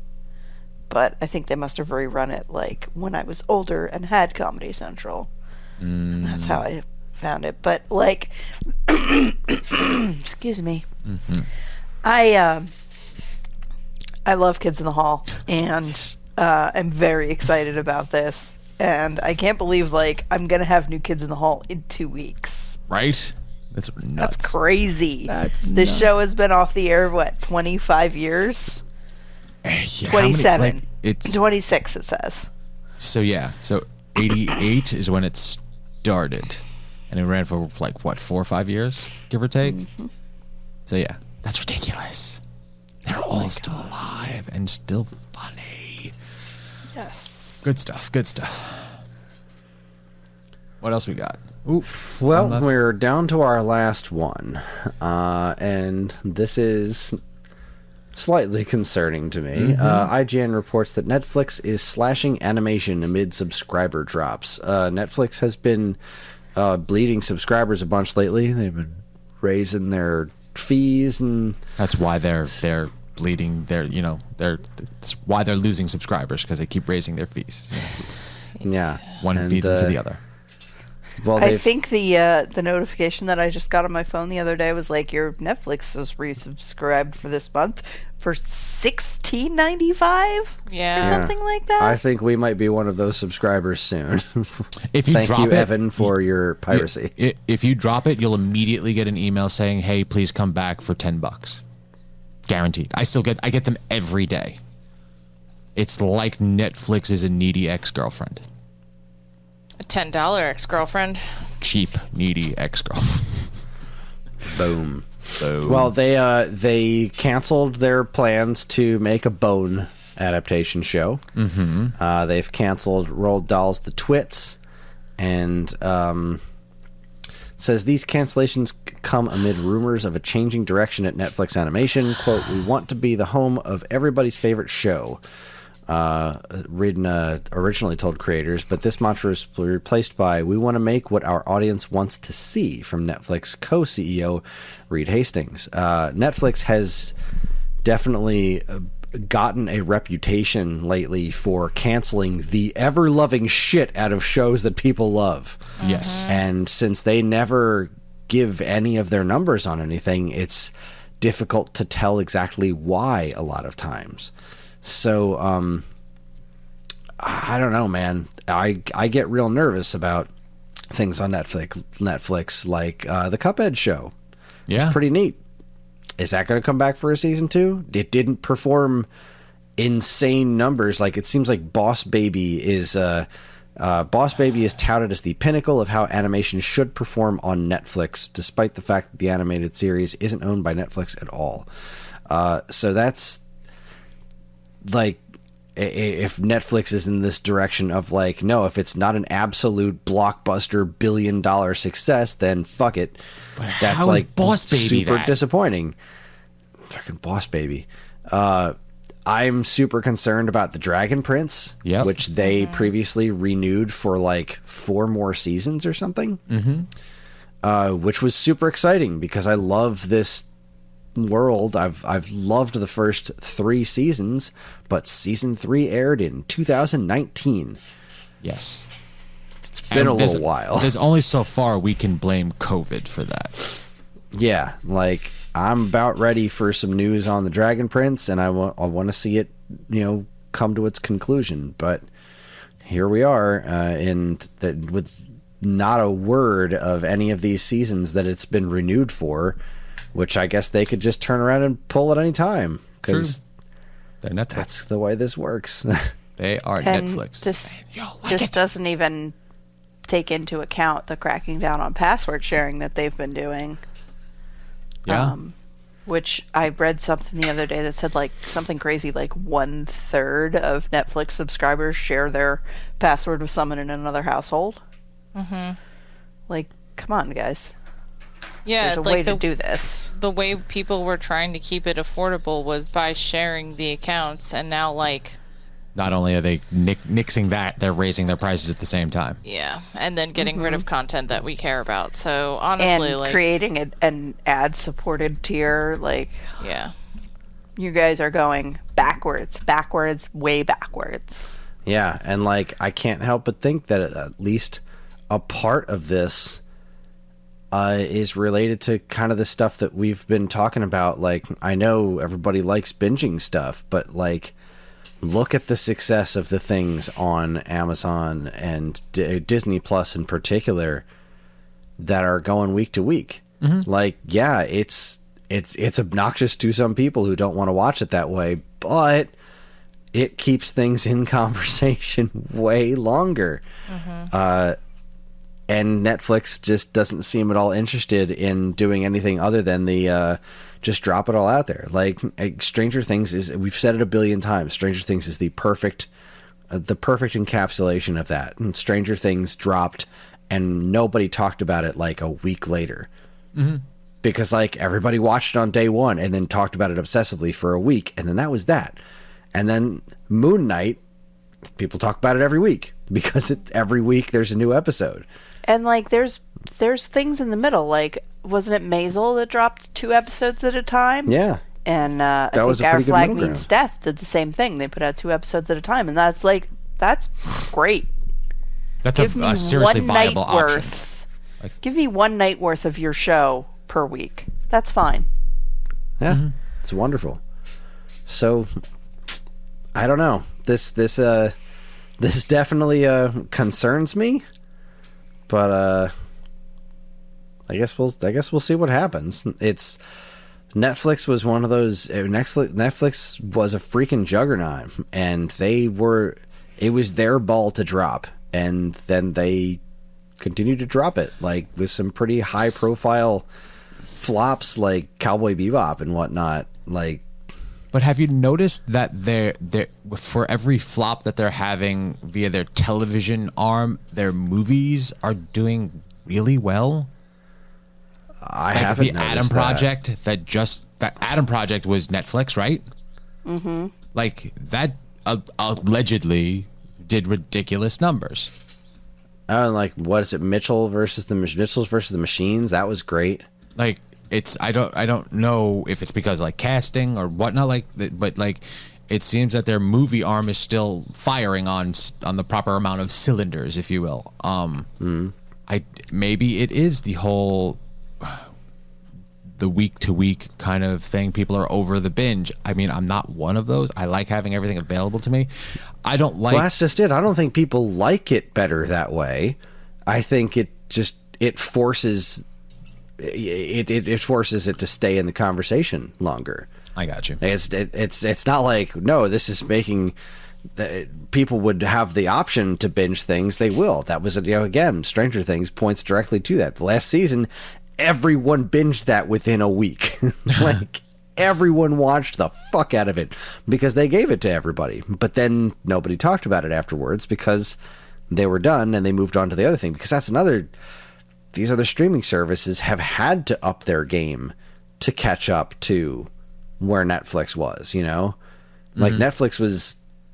But I think they must have rerun it like when I was older and had Comedy Central. And that's how I found it. But like, excuse me. Mm-hmm. I love Kids in the Hall, and I'm very excited about this. And I can't believe like I'm gonna have new Kids in the Hall in 2 weeks. Right? That's nuts. That's crazy. That's This nuts. show has been off the air what 25 years? Yeah, how many- 27. like, it's 26 it says. so yeah. So 88 is when it started, and it ran for like what 4 or 5 years, give or take. So yeah, that's ridiculous. They're all still alive and still funny. Yes. Good stuff. Good stuff. What else we got? Ooh, Well, one left. we're down to our last one, and this is slightly concerning to me. IGN reports that Netflix is slashing animation amid subscriber drops. Netflix has been bleeding subscribers a bunch lately. They've been raising their fees, and That's why they're bleeding. That's why they're losing subscribers, because they keep raising their fees. yeah, One and, feeds into the other. Well, I think the notification that I just got on my phone the other day was like, your Netflix is resubscribed for this month for $16.95 Yeah. or something like that. I think we might be one of those subscribers soon. If you Thank drop you, it, Evan, for your piracy. If you drop it, you'll immediately get an email saying, "Hey, please come back for $10." Guaranteed. I get them every day. It's like Netflix is a needy ex-girlfriend. A $10 ex-girlfriend. Cheap, needy ex-girlfriend. Boom. So Well, they canceled their plans to make a Bone adaptation show. Mm-hmm. They've canceled Roald Dahl's The Twits, and says these cancellations come amid rumors of a changing direction at Netflix Animation. Quote, "We want to be the home of everybody's favorite show." Originally told creators, but this mantra is replaced by "We want to make what our audience wants to see" from Netflix co-CEO Reed Hastings. Netflix has definitely gotten a reputation lately for canceling the ever-loving shit out of shows that people love. yes, And since they never give any of their numbers on anything, it's difficult to tell exactly why a lot of times. So, I don't know, man. I get real nervous about things on Netflix like the Cuphead show. yeah, It's pretty neat. Is that going to come back for a season 2? It didn't perform insane numbers. Like, it seems like Boss Baby is touted as the pinnacle of how animation should perform on Netflix, despite the fact that the animated series isn't owned by Netflix at all. So that's like, if Netflix is in this direction of like, no, if it's not an absolute blockbuster $billion success, then fuck it. But That's how is like Boss Baby super that? disappointing. Fucking Boss Baby. I'm super concerned about the Dragon Prince, Yep. which they previously renewed for like 4 more seasons or something. Which was super exciting because I love this world. I've loved the first 3 seasons, but season 3 aired in 2019. yes. It's been a little while. There's only so far we can blame COVID for that. Yeah, like I'm about ready for some news on the Dragon Prince, and I want to see it, come to its conclusion. But here we are, and that with not a word of any of these seasons that it's been renewed for, which I guess they could just turn around and pull at any time because They're Netflix. That's the way this works. They are And Netflix. this doesn't even take into account the cracking down on password sharing that they've been doing. Yeah. Which I read something the other day that said like something crazy, like 1/3 of Netflix subscribers share their password with someone in another household. Mm-hmm. Like, come on, guys. Yeah, There's a way to do this. The way people were trying to keep it affordable was by sharing the accounts, and now not only are they nixing that, they're raising their prices at the same time. Yeah, and then getting rid of content that we care about. So honestly, and creating an ad-supported tier, yeah, you guys are going backwards, way backwards. Yeah, and I can't help but think that at least a part of this is related to kind of the stuff that we've been talking about. I know everybody likes binging stuff, but look at the success of the things on Amazon and Disney Plus in particular that are going week to week. Mm-hmm. Yeah, it's obnoxious to some people who don't want to watch it that way, but it keeps things in conversation way longer. Mm-hmm. And Netflix just doesn't seem at all interested in doing anything other than the just drop it all out there. Stranger Things is, we've said it a billion times, Stranger Things is the perfect encapsulation of that. And Stranger Things dropped and nobody talked about it a week later. Mm-hmm. Because everybody watched it on day one and then talked about it obsessively for a week, and then that was that. And then Moon Knight, people talk about it every week because every week there's a new episode. And there's things in the middle. Wasn't it Maisel that dropped 2 episodes at a time? Yeah. And I think Our Flag Means Death did the same thing. They put out 2 episodes at a time, and that's great. That's a seriously viable option. Give me 1 night worth of your show per week. That's fine. Yeah, mm-hmm. It's wonderful. So, I don't know. This definitely concerns me. But I guess we'll see what happens. Netflix was one of those. Netflix was a freaking juggernaut, and it was their ball to drop, and then they continued to drop it with some pretty high profile flops like Cowboy Bebop and whatnot. But have you noticed that they're for every flop that they're having via their television arm, their movies are doing really well? I haven't the Adam Project that Adam Project was Netflix, right? Mm-hmm. That allegedly did ridiculous numbers. What is it? Mitchells versus the Machines. That was great. I don't know if it's because casting or whatnot but it seems that their movie arm is still firing on the proper amount of cylinders, if you will. Maybe it is the whole the week to week kind of thing. People are over the binge. I mean, I'm not one of those. I like having everything available to me. I don't like. Well, that's just it. I don't think people like it better that way. I think it forces. It forces it to stay in the conversation longer. I got you. It's not no, this is making people would have the option to binge things. They will. That was again, Stranger Things points directly to that. The last season, everyone binged that within a week. Everyone watched the fuck out of it because they gave it to everybody. But then nobody talked about it afterwards because they were done and they moved on to the other thing. Because that's another. These other streaming services have had to up their game to catch up to where Netflix was,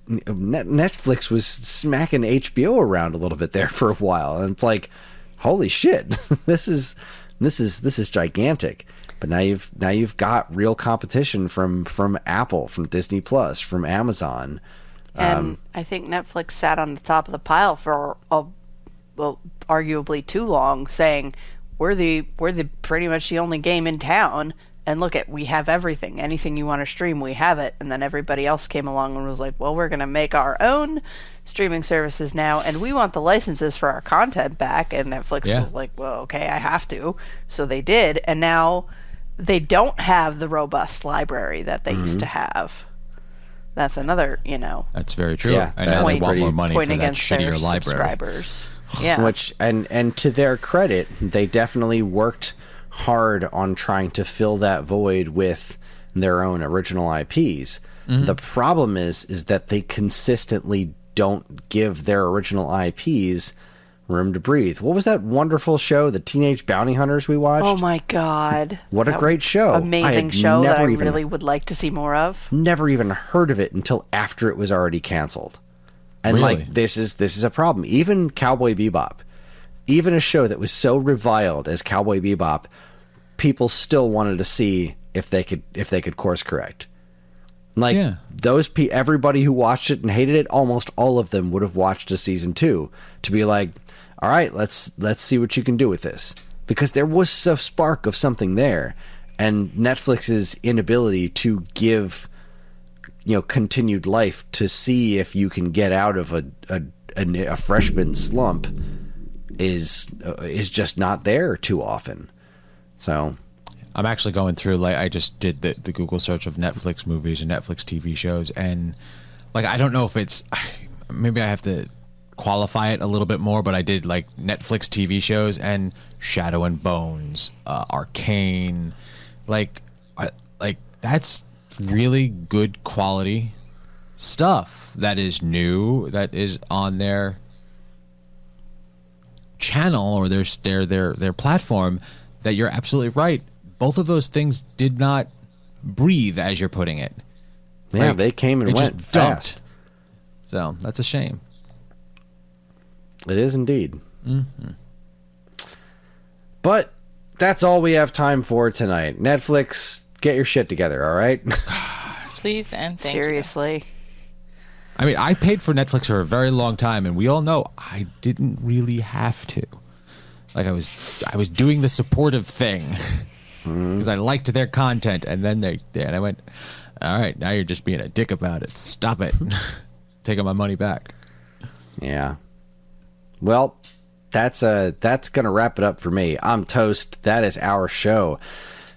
Netflix was smacking HBO around a little bit there for a while. And it's holy shit, this is gigantic. But now you've got real competition from Apple, from Disney Plus, from Amazon. And I think Netflix sat on the top of the pile for arguably too long, saying we're the pretty much the only game in town, and we have everything. Anything you want to stream, we have it. And then everybody else came along and was like, well, we're going to make our own streaming services now, and we want the licenses for our content back. And Netflix was like, well, okay, I have to. So they did, and now they don't have the robust library that they used to have. That's another, That's very true. Yeah, and now they point- want more money point for that against their shittier library. subscribers. Yeah. Which and to their credit, they definitely worked hard on trying to fill that void with their own original IPs. The problem is that they consistently don't give their original IPs room to breathe. What was that wonderful show, the Teenage Bounty Hunters, we watched? Oh my God. What a great show. Amazing I had show that I never even- really would like to see more of. Never even heard of it until after it was already canceled. And Really? this is a problem. Even Cowboy Bebop, even a show that was so reviled as Cowboy Bebop, people still wanted to see if they could course correct. Like Yeah. everybody who watched it and hated it, almost all of them would have watched a season 2 to be like, all right, let's see what you can do with this, because there was a spark of something there, and Netflix's inability to give continued life to see if you can get out of a freshman slump is just not there too often. So I'm actually going through, I just did the Google search of Netflix movies and Netflix TV shows, and I don't know if it's, maybe I have to qualify it a little bit more, but I did Netflix TV shows, and Shadow and Bones, Arcane, that's really good quality stuff that is new, that is on their channel or their platform, that you're absolutely right. Both of those things did not breathe, as you're putting it. yeah, they came and it went just fast. dumped. So that's a shame. It is indeed. But that's all we have time for tonight. Netflix, get your shit together, all right? Please and thank you. Seriously. I mean, I paid for Netflix for a very long time, and we all know I didn't really have to. I was doing the supportive thing because I liked their content, and then and I went, all right, now you're just being a dick about it. Stop it. Taking my money back. Yeah. Well, that's going to wrap it up for me. I'm toast. That is our show.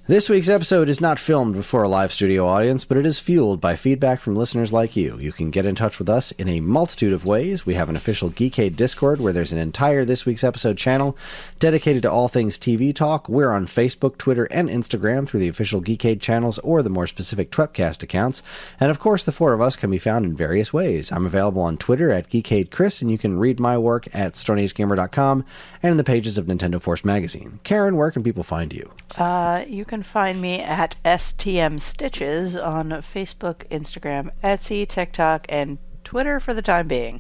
This week's episode is not filmed before a live studio audience, but it is fueled by feedback from listeners like you. You can get in touch with us in a multitude of ways. We have an official Geekade Discord where there's an entire This Week's Episode channel dedicated to all things TV talk. We're on Facebook, Twitter, and Instagram through the official Geekade channels or the more specific Twepcast accounts. And of course, the four of us can be found in various ways. I'm available on Twitter at Geekade Kris, and you can read my work at StoneAgeGamer.com and in the pages of Nintendo Force magazine. Karen, where can people find you? You can find me at STM Stitches on Facebook, Instagram, Etsy, TikTok, and Twitter for the time being.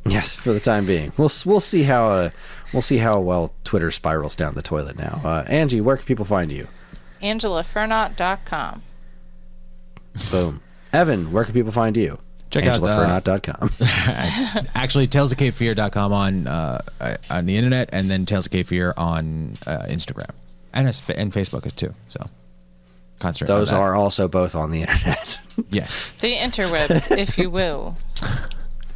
Yes, for the time being. We'll see how well Twitter spirals down the toilet now. Angie, where can people find you? AngelaFernot.com. Boom. Evan, where can people find you? Check out AngelaFernot.com. Actually, talesofcavefear.com on the internet, and then Tales of Cave Fear on Instagram and Facebook too. So concentrate on Those that. are also both on the internet. Yes. The interwebs, if you will.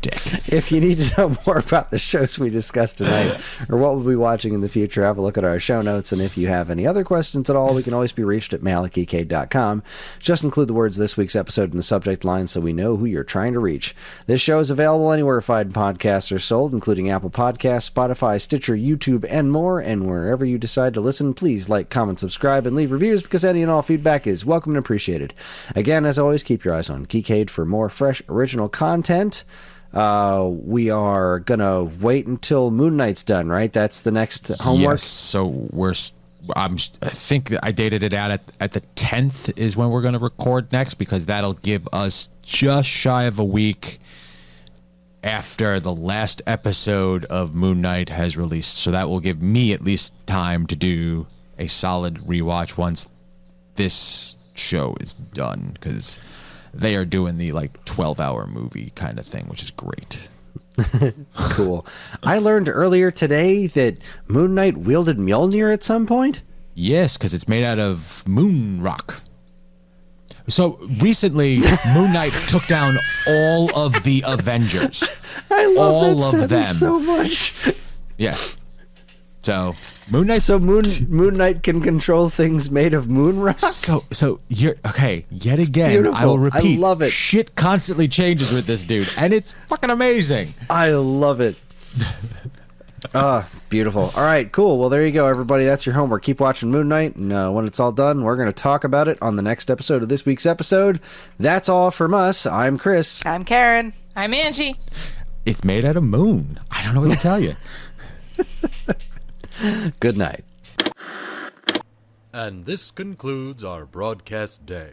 Dick. If you need to know more about the shows we discussed tonight or what we'll be watching in the future, have a look at our show notes. And if you have any other questions at all, we can always be reached at mail@geekade.com. Just include the words "this week's episode" in the subject line so we know who you're trying to reach. This show is available anywhere fine podcasts are sold, including Apple Podcasts, Spotify, Stitcher, YouTube, and more. And wherever you decide to listen, please like, comment, subscribe, and leave reviews, because any and all feedback is welcome and appreciated. Again, as always, keep your eyes on Geekade for more fresh, original content. We are gonna wait until Moon Knight's done, right? That's the next homework. Yes. So I think I dated it out at the 10th is when we're going to record next, because that'll give us just shy of a week after the last episode of Moon Knight has released. So that will give me at least time to do a solid rewatch once this show is done, because they are doing the 12-hour movie kind of thing, which is great. Cool. I learned earlier today that Moon Knight wielded Mjolnir at some point. Yes, because it's made out of moon rock. So recently, Moon Knight took down all of the Avengers. I love All that of sentence them. so much. Yes. So Moon Knight. So Moon Knight can control things made of moon rock. So you're okay. Yet again, beautiful. I will repeat. I love it. Shit constantly changes with this dude, and it's fucking amazing. I love it. Beautiful. All right, cool. Well, there you go, everybody. That's your homework. Keep watching Moon Knight, and when it's all done, we're going to talk about it on the next episode of this week's episode. That's all from us. I'm Kris. I'm Karen. I'm Angie. It's made out of moon. I don't know what to tell you. Good night. And this concludes our broadcast day.